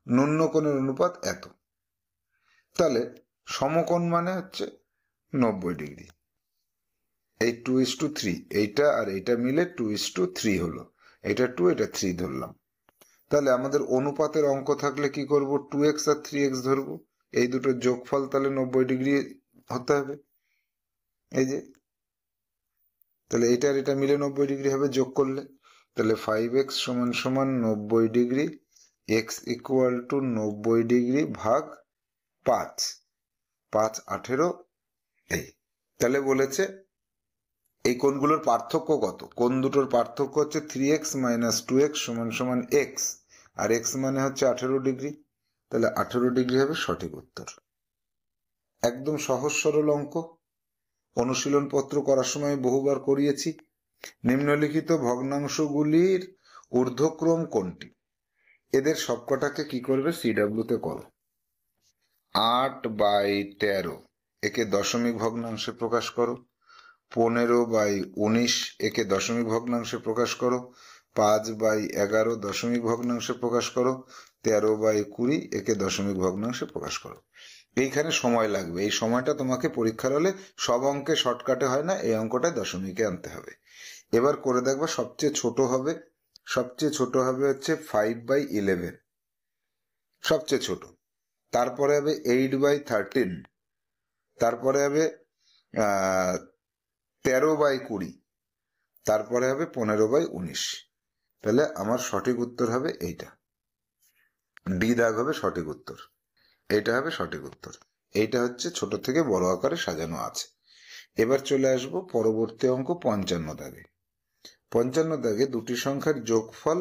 ন্যূন্য কোণের অনুপাত এত। তাহলে সমকোণ মানে হচ্ছে 90°। এই 2:3, এইটা আর এইটা মিলে 2:3 হলো। এটা 2, এটা 3 ধরলাম। তাহলে আমাদের অনুপাতের অঙ্ক থাকলে কি করব, 2x আর 3x ধরবো। এই দুটোর যোগফল তাহলে 90° হতে হবে। এই যে, তাহলে এটা আর এটা মিলে 90° হবে যোগ করলে। তাহলে 5x সমান সমান 90°, x ইকুয়াল টু 90° ভাগ 5, 5 18। এই তাহলে বলেছে এই কোণগুলোর পার্থক্য কত? কোণ দুটোর পার্থক্য হচ্ছে 3x - 2x সমান সমান x, আর x মানে হচ্ছে 18°। তাহলে 18° হবে সঠিক উত্তর। একদম সহজ সরল অঙ্ক, অনুশীলন পত্র করার সময় বহুবার করিয়েছি। নিম্নলিখিত ভগ্নাংশগুলির ঊর্ধ্বক্রম কোনটি? এদের সবকটাকে কি করবে, সিডব্লিউ তে করো। 8/13 একে দশমিক ভগ্নাংশে প্রকাশ করো। 15/19 একে দশমিক ভগ্নাংশে প্রকাশ করো। 5/11 দশমিক ভগ্নাংশে প্রকাশ করো। 13/20 একে দশমিক ভগ্নাংশে প্রকাশ করো। এইখানে সময় লাগবে, এই সময়টা তোমাকে পরীক্ষার হলে সব অঙ্কে শর্টকাটে হয় না, এই অঙ্কটায় দশমিকে আনতে হবে। এবার করে দেখবো সবচেয়ে ছোট হবে। সবচেয়ে ছোট হবে হচ্ছে 5/11, সবচেয়ে ছোট। তারপরে হবে 8/13, তারপরে হবে 13/20, তারপরে হবে 15/19। তাহলে আমার সঠিক উত্তর হবে এইটা, ডি দাগ হবে সঠিক উত্তর। এইটা হবে সঠিক উত্তর। এইটা হচ্ছে ছোট থেকে বড় আকারে সাজানো আছে। এবার চলে আসবো পরবর্তী অঙ্ক 55 দাগে। 55 দাগে দুটি সংখ্যার যোগফল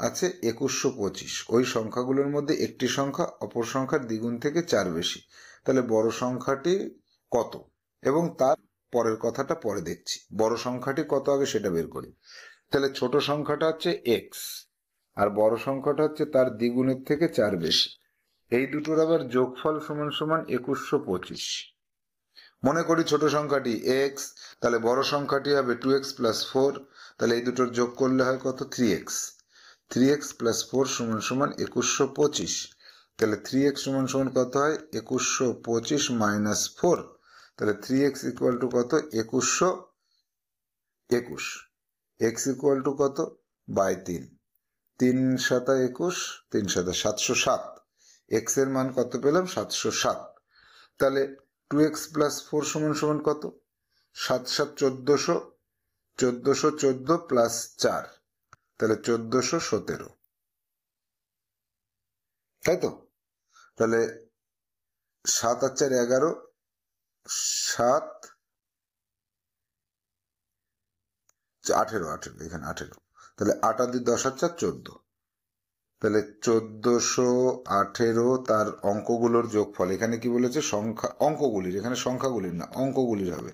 আছে 2125। ওই সংখ্যাগুলোর মধ্যে একটি সংখ্যা অপর সংখ্যার দ্বিগুণ থেকে 4 বেশি। তাহলে বড় সংখ্যাটি কত, এবং তার পরের কথাটা পরে দেখছি। বড় সংখ্যাটি কত আগে সেটা বের করি। তাহলে ছোট সংখ্যাটা হচ্ছে x, আর বড় সংখ্যাটা হচ্ছে তার দ্বিগুণের থেকে 4 বেশি। এই দুটোর আবার যোগফল সমান সমান 2125। মনে করি ছোট সংখ্যাটি x, তাহলে বড় সংখ্যাটি হবে 2x + 4। তাহলে এই দুটোর যোগ করলে হয় কত, 3x। 3x + 4 সমান সমান 2125। তাহলে 3x সমান সমান কত হয়, 2125 - 4। তাহলে 3x ইকুয়াল টু কত, 2121। x ইকুয়াল টু কত, 3। 3 × 21, 3 × 707। x এর মান কত পেলাম, 707। তাহলে 2x + 4 সমান সমান কত, 7 7 1400, 1414 প্লাস 4, তাহলে 1417, তাই তো? তাহলে 7 আর 4 11, 7 18, 18 এখানে 18। তাহলে 8 আর 2 10 আর 4 14। তাহলে 1418 তার অঙ্কগুলোর যোগফল। এখানে কি বলেছে, সংখ্যা অঙ্কগুলির, এখানে সংখ্যাগুলির না, অঙ্কগুলির হবে।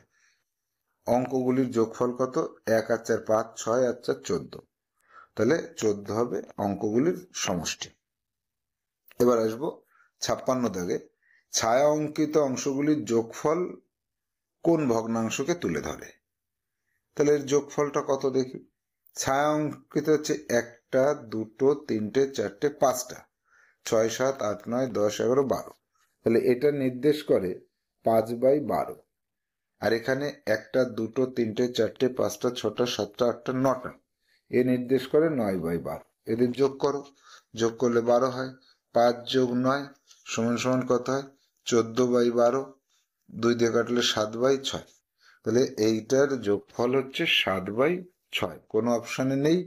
অঙ্কগুলির যোগফল কত, 1 আর 4 5, 6 আর 4 14। তাহলে 14 হবে অঙ্কগুলির সমষ্টি। এবার আসবো 56 দাগে। ছায়া অঙ্কিত অংশগুলির যোগফল কোন ভগ্নাংশকে তুলে ধরে? তাহলে এর যোগফলটা কত দেখি। ছায়া অঙ্কিত হচ্ছে 1, 2, 3, 4, 5টা, 6 7 8 9 10 11 12। তাহলে এটা নির্দেশ করে 5/12। আর এখানে 1, 2, 3, 4, 5টা, 6টা, 7টা, 8টা, 9টা, এ নির্দেশ করে 9/12। এদের যোগ করো, যোগ করলে 12 হয়। 5 + 9 সমান সমান কত হয়, 14/12। 2 দিয়ে কাটলে 7/6। তাহলে এইটার যোগফল হচ্ছে 7/6। কোনো অপশানে নেই,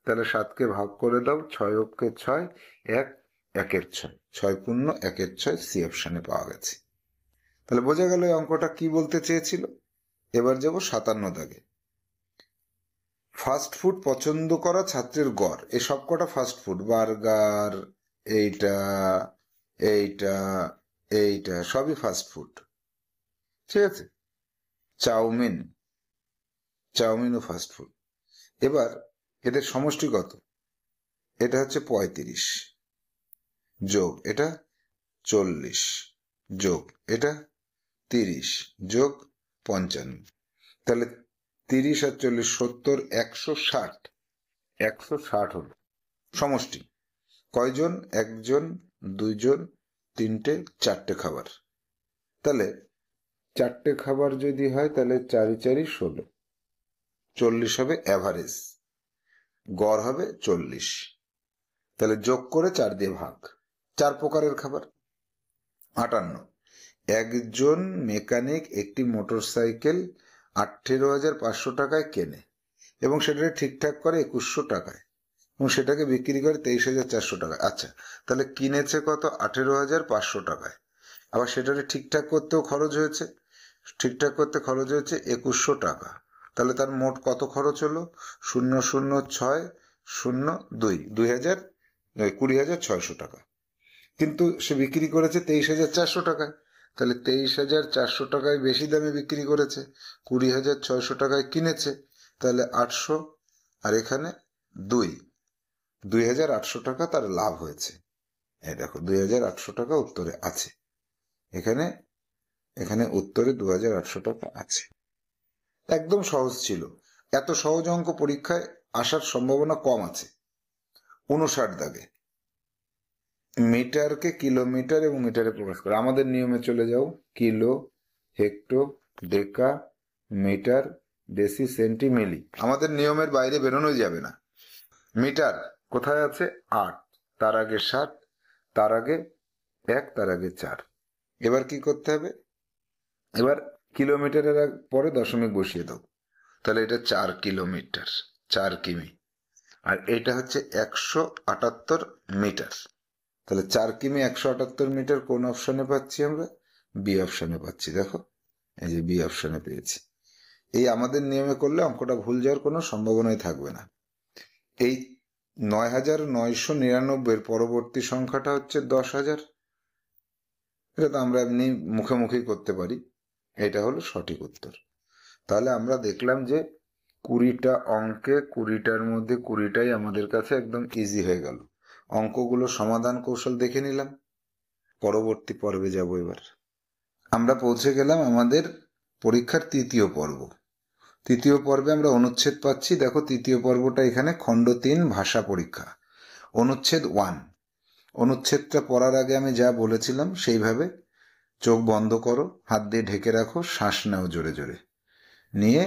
তাহলে 7কে ভাগ করে দাও, 6 অক্ষে 6, 1 1 এর 6, 6 × 1 = 6, সি অপশানে পাওয়া গেছে। তাহলে বোঝা গেল এই অঙ্কটা কি বলতে চেয়েছিল। এবার যাব 57 দাগে। ফাস্ট ফুড পছন্দ করা ছাত্রের গড়, এই সবকটা ফাস্ট ফুড, বার্গার, এইটা এইটা এইটা সবই ফাস্ট ফুড, ঠিক আছে। চাউমিনও ফাস্ট ফুড। এবার এদের সমষ্টি কত? এটা হচ্ছে 35 যোগ এটা 40 যোগ এটা 30 যোগ 55, তাহলে 30 আর 40 70, 160। 160 হলো সমষ্টি। কয়জন? একজন, দুইজন, তিনটে, চারটে খাবার। তাহলে চারটে খাবার যদি হয় তাহলে 4 4 16, 40 হবে অ্যাভারেজ, গড় হবে 40। তাহলে যোগ করে 4 দিয়ে ভাগ। 4 প্রকারের খাবার। 58, একজন মেকানিক একটি মোটরসাইকেল 18,500 টাকায় কেনে এবং সেটাকে ঠিকঠাক করে 2100 টাকায় এবং সেটাকে বিক্রি করে 23,400 টাকায়। আচ্ছা, তাহলে কিনেছে কত? 18,500 টাকায়। আবার সেটাকে ঠিকঠাক করতেও খরচ হয়েছে, ঠিকঠাক করতে খরচ হয়েছে 2100 টাকা। তাহলে তার মোট কত খরচ হলো? 0,0602, 20,600 টাকা। কিন্তু সে বিক্রি করেছে 23,400 টাকায়। তাহলে 23,400 টাকায় বেশি দামে বিক্রি করেছে, 20,600 টাকায় কিনেছে, তাহলে 800 আর এখানে 2,800 টাকা তার লাভ হয়েছে। এই দেখো 2,800 টাকা উত্তরে আছে। এখানে এখানে উত্তরে 2,800 টাকা আছে। একদম সহজ ছিল। এত সহজ অঙ্ক পরীক্ষায় আসার সম্ভাবনা কম আছে। 59 দাগে মিটারকে কিলোমিটার এবং মিটারে প্রকাশ করে। আমাদের নিয়মে চলে যাও। কিলো, হেক্টো, ডেকা, মিটার, ডেসি, সেন্টি, মিলি। আমাদের নিয়মের বাইরে বেরোনোই যাবে না। মিটার কোথায় আছে? 8, তার আগে 7, তার আগে 1, তার আগে 4। এবার কি করতে হবে? এবার কিলোমিটারের পরে দশমিক বসিয়ে দাও। তাহলে এটা 4 কিলোমিটার, 4 কিমি। আর এটা হচ্ছে 178 মিটার। তাহলে 4 কিমি 178 মিটার কোন অপশনে পাচ্ছি আমরা? বি অপশনে পাচ্ছি। দেখো, এই যে বি অপশনে পেয়েছি। এই আমাদের নিয়মে করলে অঙ্কটা ভুল যাওয়ার কোনো সম্ভাবনাই থাকবে না। এই 9,999 পরবর্তী সংখ্যাটা হচ্ছে 10,000। এটা তো আমরা এমনি মুখে মুখেই করতে পারি। এটা হলো সঠিক উত্তর। তাহলে আমরা দেখলাম যে 20টা অঙ্কে 20টার মধ্যে 20টাই আমাদের কাছে একদম ইজি হয়ে গেল। অঙ্কগুলো সমাধান কৌশল দেখে নিলাম। পরবর্তী পর্বে যাব। এবার আমরা পৌঁছে গেলাম আমাদের পরীক্ষার তৃতীয় পর্ব। তৃতীয় পর্বে আমরা অনুচ্ছেদ পাচ্ছি। দেখো, তৃতীয় পর্বটা এখানে খণ্ড 3 ভাষা পরীক্ষা, অনুচ্ছেদ 1। অনুচ্ছেদটা পড়ার আগে আমি যা বলেছিলাম সেইভাবে চোখ বন্ধ করো, হাত দিয়ে ঢেকে রাখো, শ্বাস নাও জোরে জোরে, নিয়ে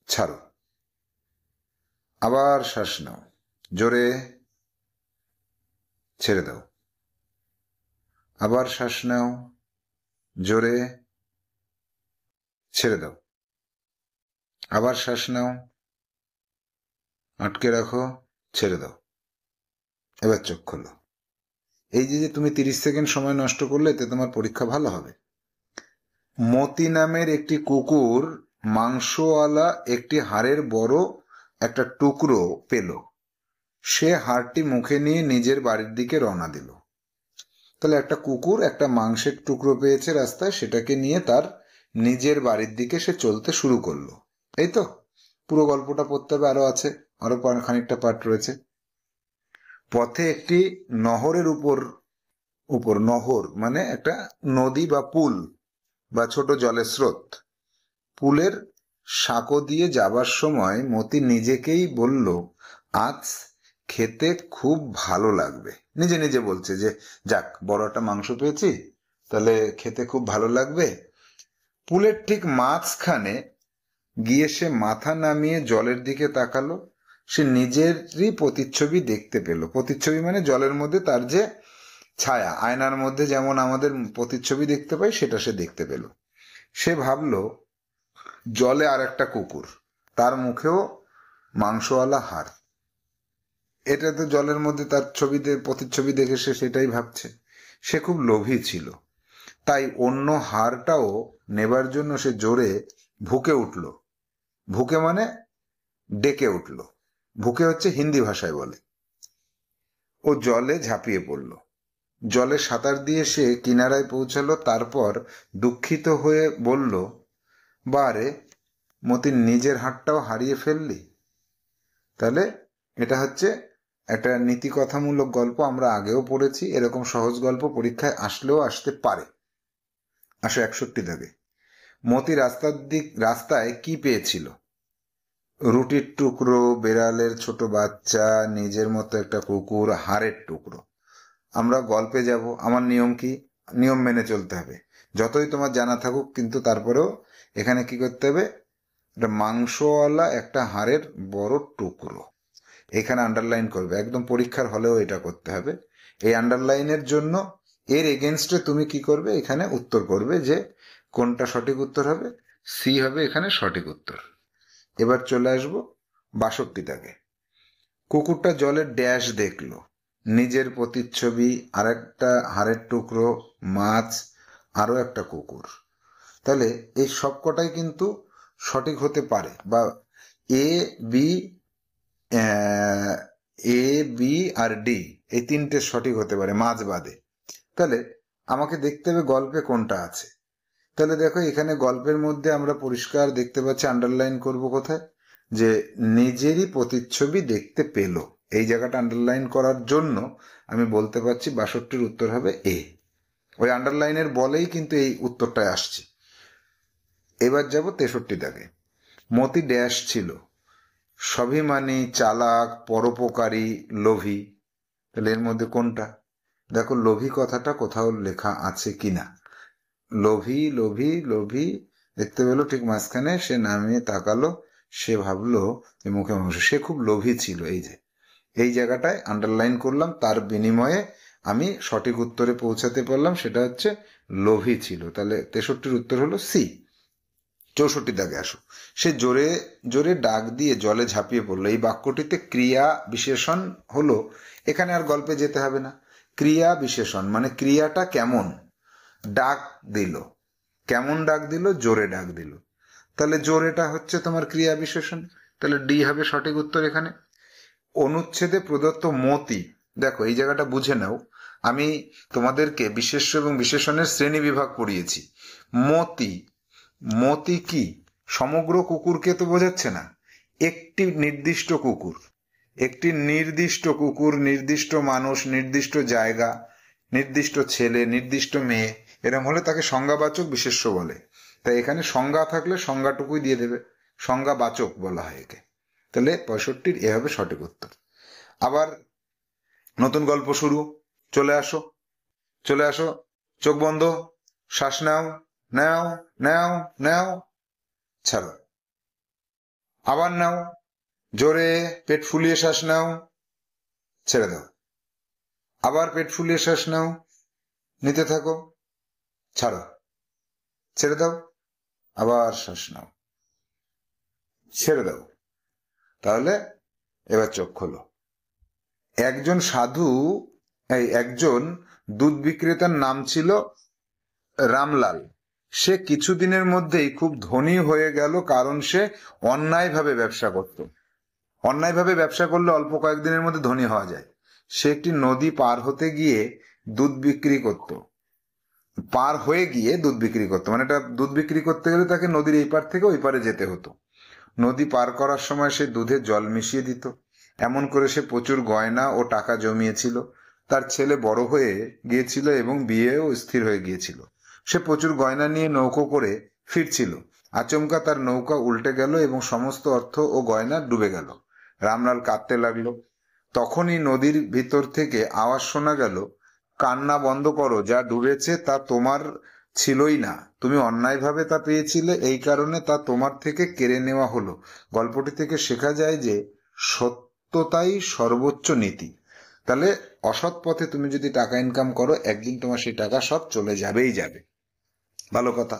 ছাড়ো, আবার শ্বাস নাও, জোরে ছেড়ে দাও, আবার শ্বাস নাও, জোরে ছেড়ে দাও, আবার শ্বাস নাও, আটকে রাখো, ছেড়ে দাও। এবার চোখ খোলো। এই যে তুমি 30 সেকেন্ড সময় নষ্ট করলে, এতে তোমার পরীক্ষা ভালো হবে। মতি নামের একটি কুকুর মাংসওয়ালা একটি হাড়ের বড় একটা টুকরো পেল। সে হাড়টি মুখে নিয়ে নিজের বাড়ির দিকে রওনা দিল। তাহলে একটা কুকুর একটা মাংসের টুকরো পেয়েছে রাস্তায়, সেটাকে নিয়ে তার নিজের বাড়ির দিকে সে চলতে শুরু করলো। এই তো পুরো গল্পটা পড়তে হবে, আরো আছে, আরো খানিকটা পার্ট রয়েছে। পথে একটি নহরের উপর নহর মানে একটা নদী বা পুল বা ছোট জলের স্রোত। পুলের সাঁকো দিয়ে যাবার সময় মতি নিজেকেই বলল, আজ খেতে খুব ভালো লাগবে। নিজে নিজে বলছে যে যাক, বড় একটা মাংস পেয়েছি, তাহলে খেতে খুব ভালো লাগবে। পুলের ঠিক মাঝখানে গিয়ে সে মাথা নামিয়ে জলের দিকে তাকালো। সে নিজেরই প্রতিচ্ছবি দেখতে পেল। প্রতিচ্ছবি মানে জলের মধ্যে তার যে ছায়া, আয়নার মধ্যে যেমন আমাদের প্রতিচ্ছবি দেখতে পাই, সেটা সে দেখতে পেল। সে ভাবল জলে আর একটা কুকুর, তার মুখেও মাংসওয়ালা হাড়। এটা তো জলের মধ্যে তার ছবিতে প্রতিচ্ছবি দেখে সে সেটাই ভাবছে। সে খুব লোভী ছিল। তাই অন্য হারটাও নেবার জন্য সে জোরে ভুকে উঠল। ভুকে মানে ডেকে উঠল। ভুকে হচ্ছে হিন্দি ভাষায় বলে। ও জলে ঝাঁপিয়ে পড়ল। জলে সাঁতার দিয়ে সে কিনারায় পৌঁছালো। তারপর দুঃখিত হয়ে বলল, বারে মতির নিজের হাতটাও হারিয়ে ফেললি। তাহলে এটা হচ্ছে একটা নীতিকথামূলক গল্প। আমরা আগেও পড়েছি। এরকম সহজ গল্প পরীক্ষায় আসলেও আসতে পারে। 61 দাগে মতি রাস্তায় কি পেয়েছিল? রুটির টুকরো, বেড়ালের ছোট বাচ্চা, নিজের মতো একটা কুকুর, হাড়ের টুকরো। আমরা গল্পে যাব, আমার নিয়ম কি? নিয়ম মেনে চলতে হবে। যতই তোমার জানা থাকুক, কিন্তু তারপরেও এখানে কি করতে হবে? একটা মাংসওয়ালা একটা হাড়ের বড় টুকরো এখানে আন্ডারলাইন করবে। একদম পরীক্ষার হলেও এটা করতে হবে। এই আন্ডারলাইনের জন্য এর এগেনস্টে তুমি কি করবে? এখানে উত্তর করবে যে কোনটা সঠিক উত্তর হবে। সি হবে এখানে সঠিক উত্তর। এবার চলে আসবো 62 দাগে। কুকুরটা জলের ড্যাশ দেখলো, নিজের প্রতিচ্ছবি, আর একটা হাড়ের টুকরো, মাছ, আরো একটা কুকুর। তাহলে এই সবকটাই কিন্তু সঠিক হতে পারে, বা এ বি আর ডি এই তিনটে সঠিক হতে পারে, মাছ বাদে। তাহলে আমাকে দেখতে হবে গল্পে কোনটা আছে। তাহলে দেখো এখানে গল্পের মধ্যে আমরা পরিষ্কার দেখতে পাচ্ছি, আন্ডারলাইন করব কোথায়, যে নিজেরই প্রতিচ্ছবি দেখতে পেল। এই জায়গাটা আন্ডারলাইন করার জন্য আমি বলতে পারছি 62 উত্তর হবে এ। ওই আন্ডারলাইনের বলেই কিন্তু এই উত্তরটায় আসছে। এবার যাব 63 দাগে। মতি ড্যাশ ছিল, স্বাভিমানী, চালাক, পরোপকারী, লোভী। তাহলে এর মধ্যে কোনটা? দেখো লোভী কথাটা কোথাও লেখা আছে কিনা। লোভী লোভী লোভী দেখতে পেলো ঠিক মাঝখানে। সে নামিয়ে তাকালো, সে ভাবলো যে মুখে মাংস। সে খুব লোভী ছিল। এই যে এই জায়গাটায় আন্ডারলাইন করলাম, তার বিনিময়ে আমি সঠিক উত্তরে পৌঁছাতে পারলাম, সেটা হচ্ছে লোভী ছিল। তাহলে 63 উত্তর হলো সি। 64 দাগে আসো। সে জোরে জোরে ডাক দিয়ে জলে ঝাঁপিয়ে পড়লো। এই বাক্যটিতে ক্রিয়া বিশেষণ হলো, এখানে আর গল্পে যেতে হবে না। ক্রিয়া বিশেষণ মানে ক্রিয়াটা কেমন, ডাক দিল। কেমন ডাক দিল? জোরে ডাক দিল। তাহলে জোরেটা হচ্ছে তোমার ক্রিয়া বিশেষণ। তাহলে ডি হবে সঠিক উত্তর এখানে। অনুচ্ছেদে প্রদত্ত মতি, দেখো এই জায়গাটা বুঝে নাও। আমি তোমাদেরকে বিশেষ্য এবং বিশেষণের শ্রেণী বিভাগ পড়িয়েছি। মতি, মতি কি সমগ্র কুকুরকে তো বোঝাচ্ছে না, একটি নির্দিষ্ট কুকুর। একটি নির্দিষ্ট কুকুর, নির্দিষ্ট মানুষ, নির্দিষ্ট জায়গা, নির্দিষ্ট ছেলে, নির্দিষ্ট মেয়ে, এরকম হলে তাকে সংজ্ঞাবাচক বিশেষ্য বলে। তাই এখানে সংজ্ঞা থাকলে সংজ্ঞাটুকুই দিয়ে দেবে, সংজ্ঞাবাচক বলা হয় একে। তাহলে 65 এ হবে সঠিক উত্তর। আবার নতুন গল্প শুরু। চলে আসো, চলে আসো। চোখ বন্ধ, শ্বাস নাও, নাও, নাও, নাও, ছাড়ো। আবার নাও, জোরে পেট ফুলিয়ে শ্বাস নাও, ছেড়ে দাও। আবার পেট ফুলিয়ে শ্বাস নাও, নিতে থাকো, ছাড়ো, ছেড়ে দাও, আবার শ্বাস নাও, ছেড়ে দাও। তাহলে এবার চোখ খোলো। একজন দুধ বিক্রেতার নাম ছিল রামলাল। সে কিছুদিনের মধ্যেই খুব ধনী হয়ে গেল, কারণ সে অন্যায়ভাবে ব্যবসা করত। অন্যায়ভাবে ব্যবসা করলে অল্প কয়েকদিনের মধ্যে ধনী হওয়া যায়। সে একটি নদী পার হতে গিয়ে দুধ বিক্রি করত। পার হয়ে গিয়ে দুধ বিক্রি করতো, মানে এটা দুধ বিক্রি করতে গেলে তাকে নদীর এই পার থেকে ওই পারে যেতে হতো। নদী পার করার সময় সে দুধে জল মিশিয়ে দিত। এমন করে সে প্রচুর গয়না ও টাকা জমিয়েছিল। তার ছেলে বড় হয়ে গিয়েছিল এবং বিয়েও স্থির হয়ে গিয়েছিল। সে প্রচুর গয়না নিয়ে নৌকো করে ফিরছিল। আচমকা তার নৌকা উল্টে গেল এবং সমস্ত অর্থ ও গয়না ডুবে গেল। রামলাল কাঁদতে লাগলো। তখনই নদীর ভিতর থেকে আওয়াজ শোনা গেল, কান্না বন্ধ করো, যা ডুবেছে তা তোমার ছিলই না, তুমি অন্যায়ভাবে তা পেয়েছিলে, এই কারণে তা তোমার থেকে কেড়ে নেওয়া হলো। গল্পটি থেকে শেখা যায় যে সত্যতাই সর্বোচ্চ নীতি। তাহলে অসৎ পথে তুমি যদি টাকা ইনকাম করো, একদিন তোমার সেই টাকা সব চলে যাবেই যাবে। ভালো কথা।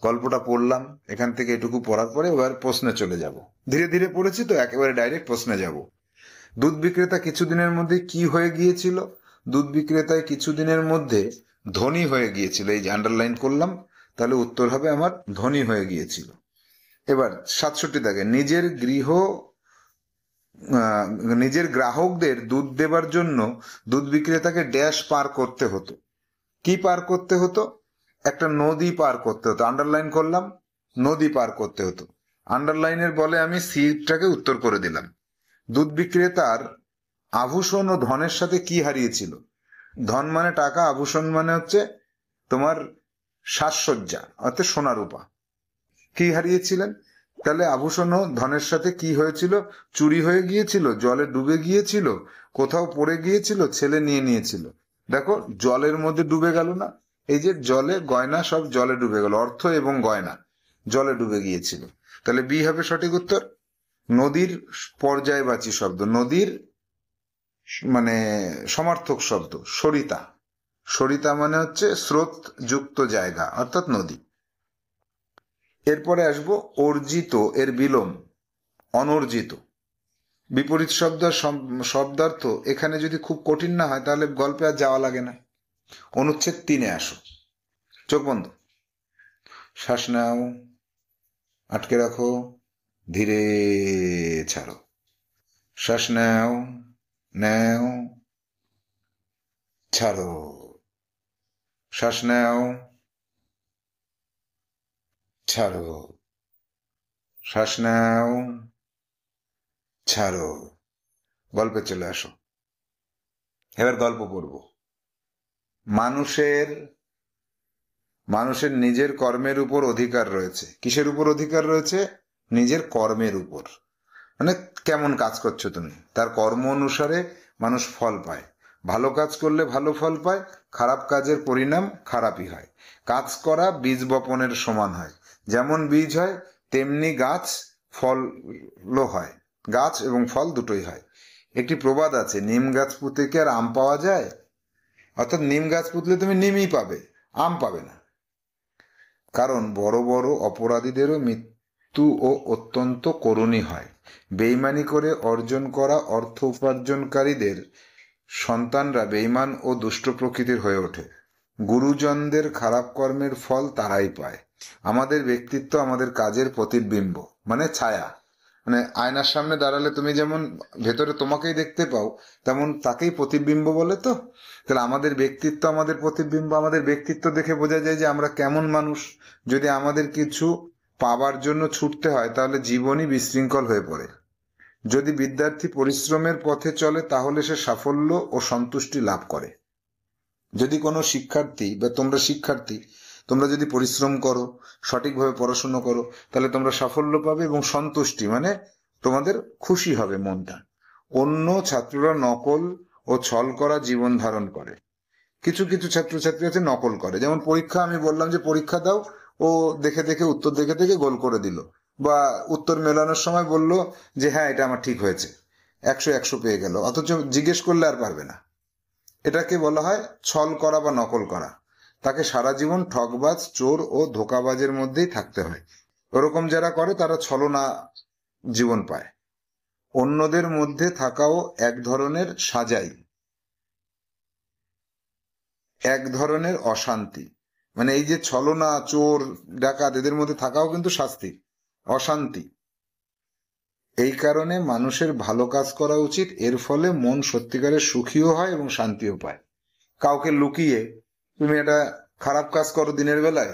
গল্পটা পড়লাম, এখান থেকে এটুকু পড়ার পরে এবার প্রশ্নে চলে যাব। ধীরে ধীরে পড়েছি তো, একেবারে ডাইরেক্ট প্রশ্নে যাব। দুধ বিক্রেতা কিছুদিনের মধ্যে কি হয়ে গিয়েছিল? দুধ বিক্রেতায় কিছুদিনের মধ্যে ধনী হয়ে গিয়েছিল, এই যে আন্ডারলাইন করলাম, তাহলে উত্তর হবে আমার ধনী হয়ে গিয়েছিল। এবার 67 দাগে, নিজের গ্রাহকদের দুধ দেবার জন্য দুধ বিক্রেতাকে ড্যাশ পার করতে হতো। কি পার করতে হতো? একটা নদী পার করতে হতো। আন্ডারলাইন করলাম, নদী পার করতে হতো। আন্ডারলাইনের বলে আমি সিটাকে উত্তর করে দিলাম। দুধ বিক্রেতার আভূষণ ও ধনের সাথে কি হারিয়েছিল? ধন মানে টাকা, আভূষণ মানে হচ্ছে তোমার সাজসজ্জা, অর্থাৎ সোনা রূপা। কি হারিয়েছিলেন? তাহলে আভূষণ ও ধনের সাথে কি হয়েছিল? চুরি হয়ে গিয়েছিল, জলে ডুবে গিয়েছিল, কোথাও পড়ে গিয়েছিল, ছেলে নিয়ে নিয়েছিল। দেখো জলের মধ্যে ডুবে গেল না, এই যে জলে গয়না সব জলে ডুবে গেল, অর্থ এবং গয়না জলে ডুবে গিয়েছিল। তাহলে বি হবে সঠিক উত্তর। নদীর পর্যায়বাচী শব্দ, নদীর মানে সমার্থক শব্দ সরিতা। সরিতা মানে হচ্ছে স্রোত যুক্ত জায়গা, অর্থাৎ নদী। এরপরে আসবো অর্জিত এর বিলোম অনর্জিত। বিপরীত শব্দার্থ এখানে যদি খুব কঠিন না হয় তাহলে গল্পে আর যাওয়া লাগে না। অনুচ্ছেদ 3-এ আসো। চোখ বন্ধ, শ্বাস নাও, আটকে রাখো, ধীরে ছাড়ো। শ্বাস নাও, নাও, ছাড়ো। শ্বাস নাও, ছাড়ো। শ্বাস নাও, ছাড়ো। গল্পে চলে আসো। এবার গল্প পড়ব। মানুষের নিজের কর্মের উপর অধিকার রয়েছে। কিসের উপর অধিকার রয়েছে? নিজের কর্মের উপর। মানে কেমন কাজ করছো তুমি, তার কর্ম অনুসারে মানুষ ফল পায়। ভালো কাজ করলে ভালো ফল পায়, খারাপ কাজের পরিণাম খারাপই হয়। কাজ করা বীজ বপনের সমান হয়। যেমন বীজ হয় তেমনি গাছ ফলও হয়, গাছ এবং ফল দুটোই হয়। একটি প্রবাদ আছে, নিম গাছ পুঁতে কি আর আম পাওয়া যায়? অর্থাৎ নিম গাছ পুঁতলে তুমি নিমই পাবে, আম পাবে না। কারণ বড় বড় অপরাধীদেরও মৃত্যু ও অত্যন্ত করুণই হয়। বেইমানি করে অর্জন করা অর্থ উপার্জনকারীদের সন্তানরা বেইমান ও দুষ্ট প্রকৃতির হয়ে ওঠে। গুরুজনদের খারাপ কর্মের ফল তারাই পায়। আমাদের ব্যক্তিত্ব আমাদের কাজের প্রতিবিম্ব, মানে ছায়া। মানে আয়নার সামনে দাঁড়ালে তুমি যেমন ভেতরে তোমাকেই দেখতে পাও, তেমন তাকেই প্রতিবিম্ব বলে। তো তাহলে আমাদের ব্যক্তিত্ব আমাদের প্রতিবিম্ব। আমাদের ব্যক্তিত্ব দেখে বোঝা যায় যে আমরা কেমন মানুষ। যদি আমাদের কিছু পাবার জন্য ছুটতে হয় তাহলে জীবনই বিশৃঙ্খল হয়ে পড়ে। যদি বিদ্যার্থী পরিশ্রমের পথে চলে তাহলে সে সাফল্য ও সন্তুষ্টি লাভ করে। যদি কোনো শিক্ষার্থী বা তোমরা শিক্ষার্থী, তোমরা যদি পরিশ্রম করো, সঠিকভাবে পড়াশুনো করো, তাহলে তোমরা সাফল্য পাবে এবং সন্তুষ্টি মানে তোমাদের খুশি হবে মনটা। অন্য ছাত্ররা নকল ও ছল করা জীবন ধারণ করে। কিছু কিছু ছাত্রছাত্রী আছে নকল করে। যেমন পরীক্ষা, আমি বললাম যে পরীক্ষা দাও, ও দেখে দেখে উত্তর দেখে দেখে গোল করে দিল, বা উত্তর মেলানোর সময় বলল যে হ্যাঁ এটা আমার ঠিক হয়েছে, 100 পেয়ে গেল, অথচ জিজ্ঞেস করলে আর পারবে না। এটাকে বলা হয় ছল করা বা নকল করা। তাকে সারা জীবন ঠকবাজ, চোর ও ধোঁকাবাজের মধ্যেই থাকতে হয়। ওরকম যারা করে তারা ছলনা জীবন পায়। অন্যদের মধ্যে থাকাও এক ধরনের সাজাই, এক ধরনের অশান্তি। মানে এই যে ছলনা, চোর, ডাকাত, এদের মধ্যে থাকাও কিন্তু শাস্তি, অশান্তি। এই কারণে মানুষের ভালো কাজ করা উচিত। এর ফলে মন সত্যিকারের সুখীও হয় এবং শান্তিও পায়। কাউকে লুকিয়ে তুমি একটা খারাপ কাজ করো দিনের বেলায়,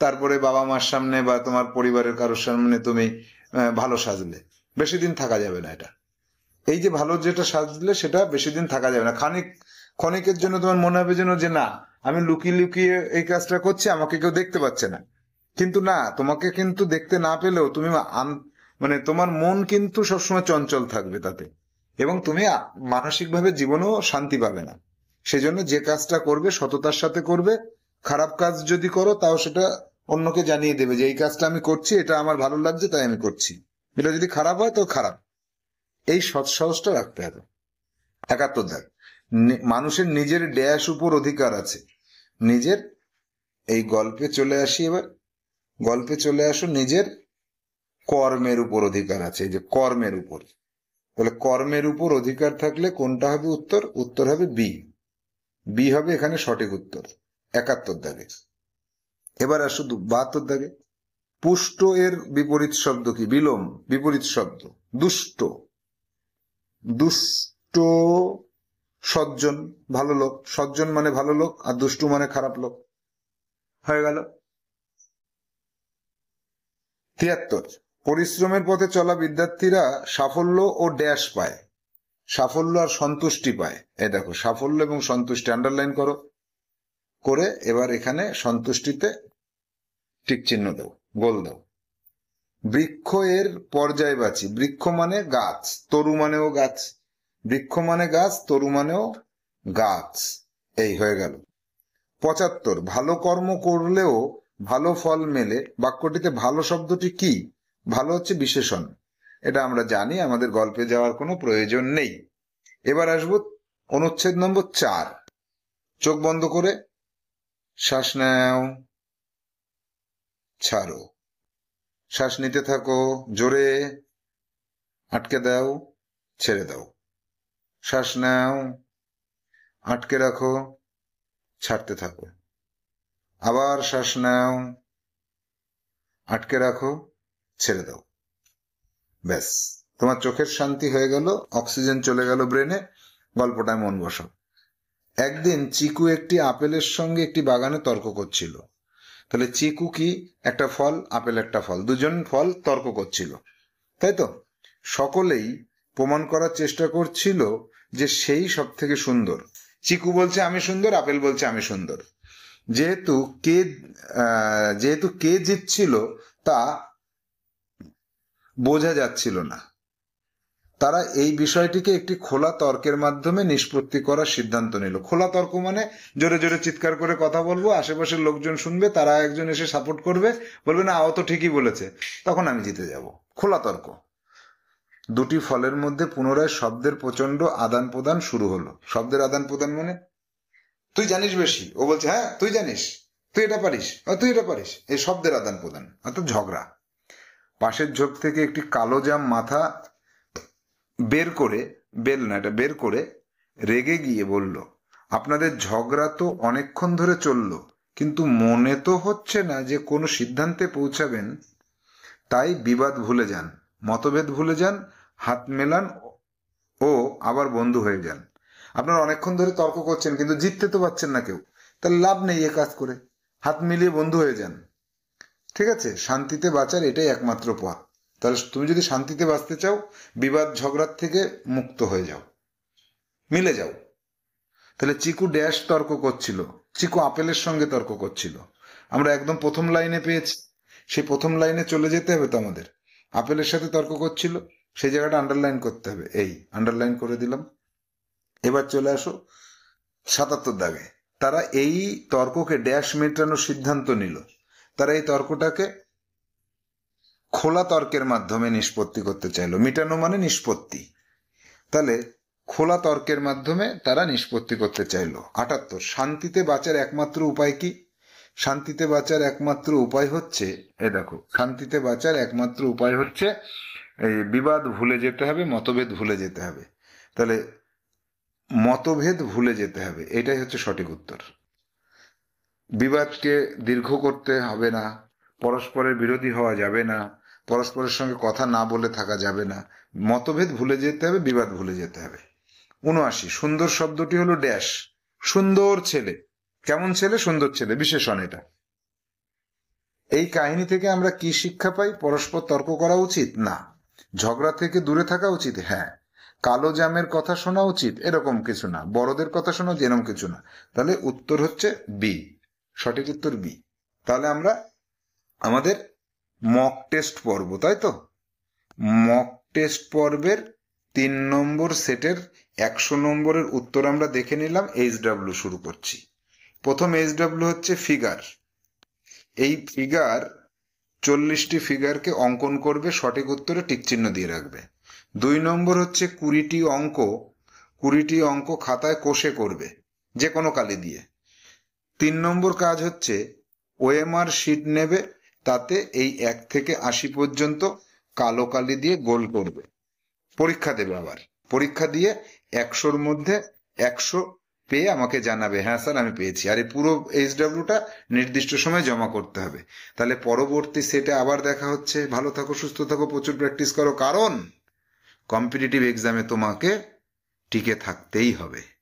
তারপরে বাবা মার সামনে বা তোমার পরিবারের কারোর সামনে তুমি ভালো সাজলে, বেশি দিন থাকা যাবে না এটা। এই যে ভালো যেটা সাজলে সেটা বেশি দিন থাকা যাবে না। ক্ষণিকের জন্য তোমার মনে হবে যেন যে না, আমি লুকিয়ে লুকিয়ে এই কাজটা করছি, আমাকে কেউ দেখতে পাচ্ছে না। কিন্তু না, তোমাকে কিন্তু দেখতে না পেলেও তুমি মানে তোমার মন কিন্তু সবসময় চঞ্চল থাকবে তাতে, এবং তুমি মানসিকভাবে জীবনেও শান্তি পাবে না। সেজন্য যে কাজটা করবে সততার সাথে করবে। খারাপ কাজ যদি করো তাও সেটা অন্যকে জানিয়ে দেবে যে এই কাজটা আমি করছি, এটা আমার ভালো লাগছে তাই আমি করছি। এটা যদি খারাপ হয় তো খারাপ। এই সৎসাহসটা রাখতে হবে। 71 দাগ, মানুষের নিজের ড্যাশ উপর অধিকার আছে। নিজের, এই গল্পে চলে আসি এবার। গল্পে চলে আসো, নিজের কর্মের উপর অধিকার আছে। এই যে কর্মের উপর, তাহলে কর্মের উপর অধিকার থাকলে কোনটা হবে উত্তর? উত্তর হবে বি, বি হবে এখানে সঠিক উত্তর 71 দাগে। এবার আসো 72 দাগে। পুষ্ট এর বিপরীত শব্দ কি? বিলোম, বিপরীত শব্দ দুষ্ট। দুষ্ট সজ্জন, ভালো লোক। সজ্জন মানে ভালো লোক, আর দুষ্টু মানে খারাপ লোক। হয়ে গেল। 73, পরিশ্রমের পথে চলা বিদ্যার্থীরা সাফল্য ও ড্যাশ পায়। সাফল্য আর সন্তুষ্টি পায়। এই দেখো, সাফল্য এবং সন্তুষ্টি আন্ডারলাইন করো, করে এবার এখানে সন্তুষ্টিতে টিক চিহ্ন দাও, গোল দাও। বৃক্ষ এর পর্যায়বাচী। বৃক্ষ মানে গাছ, তরু মানেও গাছ। বৃক্ষ মানে গাছ, তরু মানেও গাছ। এই হয়ে গেল। 75, ভালো কর্ম করলেও ভালো ফল মেলে। বাক্যটিতে ভালো শব্দটি কি? ভালো হচ্ছে বিশেষণ, এটা আমরা জানি, আমাদের গল্পে যাওয়ার কোনো প্রয়োজন নেই। এবার আসবো অনুচ্ছেদ নম্বর 4। চোখ বন্ধ করে শ্বাস নাও, ছাড়ো। শ্বাস নিতে থাকো, জোরে আটকে দাও, ছেড়ে দাও। শ্বাস নাও, আটকে রাখো, ছাড়তে থাকো। আবার শ্বাস নাও, আটকে রাখো, ছেড়ে দাও। ব্যাস, তোমার চোখের শান্তি হয়ে গেল, অক্সিজেন চলে গেল ব্রেনে, গল্পটায় মন বসাও। একদিন চিকু একটি আপেলের সঙ্গে একটি বাগানে তর্ক করছিল। তাহলে চিকু কি? একটা ফল, আপেল একটা ফল, দুজন ফল তর্ক করছিল, তাই তো? সকলেই প্রমাণ করার চেষ্টা করছিল যে সেই সব থেকে সুন্দর। চিকু বলছে আমি সুন্দর, আপেল বলছে আমি সুন্দর। যেহেতু কে জিতছিল তা বোঝা যাচ্ছিল না, তারা এই বিষয়টিকে একটি খোলা তর্কের মাধ্যমে নিষ্পত্তি করার সিদ্ধান্ত নিল। খোলা তর্ক মানে জোরে জোরে চিৎকার করে কথা বলবো, আশেপাশের লোকজন শুনবে, তারা একজন এসে সাপোর্ট করবে, বলবে না ও তো ঠিকই বলেছে, তখন আমি জিতে যাব। খোলা তর্ক। দুটি ফলের মধ্যে পুনরায় শব্দের প্রচন্ড আদান প্রদান শুরু হলো। শব্দের আদান প্রদান মানে তুই জানিস বেশি, ও বলছে হ্যাঁ তুই জানিস, তুই এটা পারিস, তুই এটা পারিস, এই শব্দের আদান প্রদান, অর্থাৎ ঝগড়া। পাশের ঝোপ থেকে একটি কালো জাম মাথা বের করে, বের করে রেগে গিয়ে বলল, আপনাদের ঝগড়া তো অনেকক্ষণ ধরে চলল, কিন্তু মনে তো হচ্ছে না যে কোনো সিদ্ধান্তে পৌঁছাবেন। তাই বিবাদ ভুলে যান, মতভেদ ভুলে যান, হাত মেলান ও আবার বন্ধু হয়ে যান। আপনারা অনেকক্ষণ ধরে তর্ক করছেন কিন্তু জিততে তো পারছেন না কেউ, তাহলে লাভ নেই এ কাজ করে, হাত মিলিয়ে বন্ধু হয়ে যান। ঠিক আছে? শান্তিতে বাঁচার এটাই একমাত্র পথ। তাহলে তুমি যদি শান্তিতে বাঁচতে চাও, বিবাদ ঝগড়ার থেকে মুক্ত হয়ে যাও, মিলে যাও। তাহলে চিকু ড্যাশ তর্ক করছিল, চিকু আপেলের সঙ্গে তর্ক করছিল। আমরা একদম প্রথম লাইনে পেয়েছি, সেই প্রথম লাইনে চলে যেতে হবে তো আমাদের। আপেলের সাথে তর্ক করছিল, সেই জায়গাটা আন্ডারলাইন করতে হবে, এই আন্ডারলাইন করে দিলাম। এবার চলে আসো 77 দাগে। তারা এই তর্ককে ড্যাশ মেটানোর সিদ্ধান্ত নিল। তারা এই তর্কটাকে খোলা তর্কের মাধ্যমে নিষ্পত্তি করতে চাইলো। মিটানো মানে নিষ্পত্তি, তাহলে খোলা তর্কের মাধ্যমে তারা নিষ্পত্তি করতে চাইলো। 78, শান্তিতে বাঁচার একমাত্র উপায় কি? শান্তিতে বাঁচার একমাত্র উপায় হচ্ছে, এ দেখো, শান্তিতে বাঁচার একমাত্র উপায় হচ্ছে এই বিবাদ ভুলে যেতে হবে, মতভেদ ভুলে যেতে হবে। তাহলে মতভেদ ভুলে যেতে হবে, এটাই হচ্ছে সঠিক উত্তর। বিবাদকে দীর্ঘ করতে হবে না, পরস্পরের বিরোধী হওয়া যাবে না, পরস্পরের সঙ্গে কথা না বলে থাকা যাবে না, মতভেদ ভুলে যেতে হবে, বিবাদ ভুলে যেতে হবে। 79, সুন্দর শব্দটি হলো ড্যাশ। সুন্দর ছেলে, কেমন ছেলে? সুন্দর ছেলে, বিশেষণ এটা। এই কাহিনী থেকে আমরা কি শিক্ষা পাই? পরস্পর তর্ক করা উচিত না, ঝগড়া থেকে দূরে থাকা উচিত, হ্যাঁ। কালো জামের কথা শোনা উচিত, এরকম কিছু না। বড়দের কথা শোনা উচিত, এরকম কিছু না। তাহলে উত্তর হচ্ছে বি, সঠিক উত্তর বি। তাহলে আমরা আমাদের মক টেস্ট পর্ব, তাই তো, মক টেস্ট পর্বের 3 নম্বর সেটের 100 নম্বরের উত্তর আমরা দেখে নিলাম। HW শুরু করছি। প্রথম HW হচ্ছে ফিগার। এই ফিগার 40টি ফিগারকে অঙ্কন করবে, সঠিক উত্তরে টিক চিহ্ন দিয়ে রাখবে। 2 নম্বর হচ্ছে 20টি অঙ্ক খাতায় কষে করবে, যে কোনো কালি দিয়ে। 3 নম্বর কাজ হচ্ছে OMR শিট নেবে, তাতে এই 1 থেকে 80 পর্যন্ত কালো কালি দিয়ে গোল করবে। পরীক্ষা দেবে, আবার পরীক্ষা দিয়ে 100-র মধ্যে 100 পেয়ে আমাকে জানাবে, হ্যাঁ স্যার আমি পেয়েছি। আর এই পুরো HWটা নির্দিষ্ট সময় জমা করতে হবে। তাহলে পরবর্তী সেটে আবার দেখা হচ্ছে। ভালো থাকো, সুস্থ থাকো, প্রচুর প্র্যাকটিস করো, কারণ কম্পিটিটিভ এক্সামে তোমাকে টিকে থাকতেই হবে।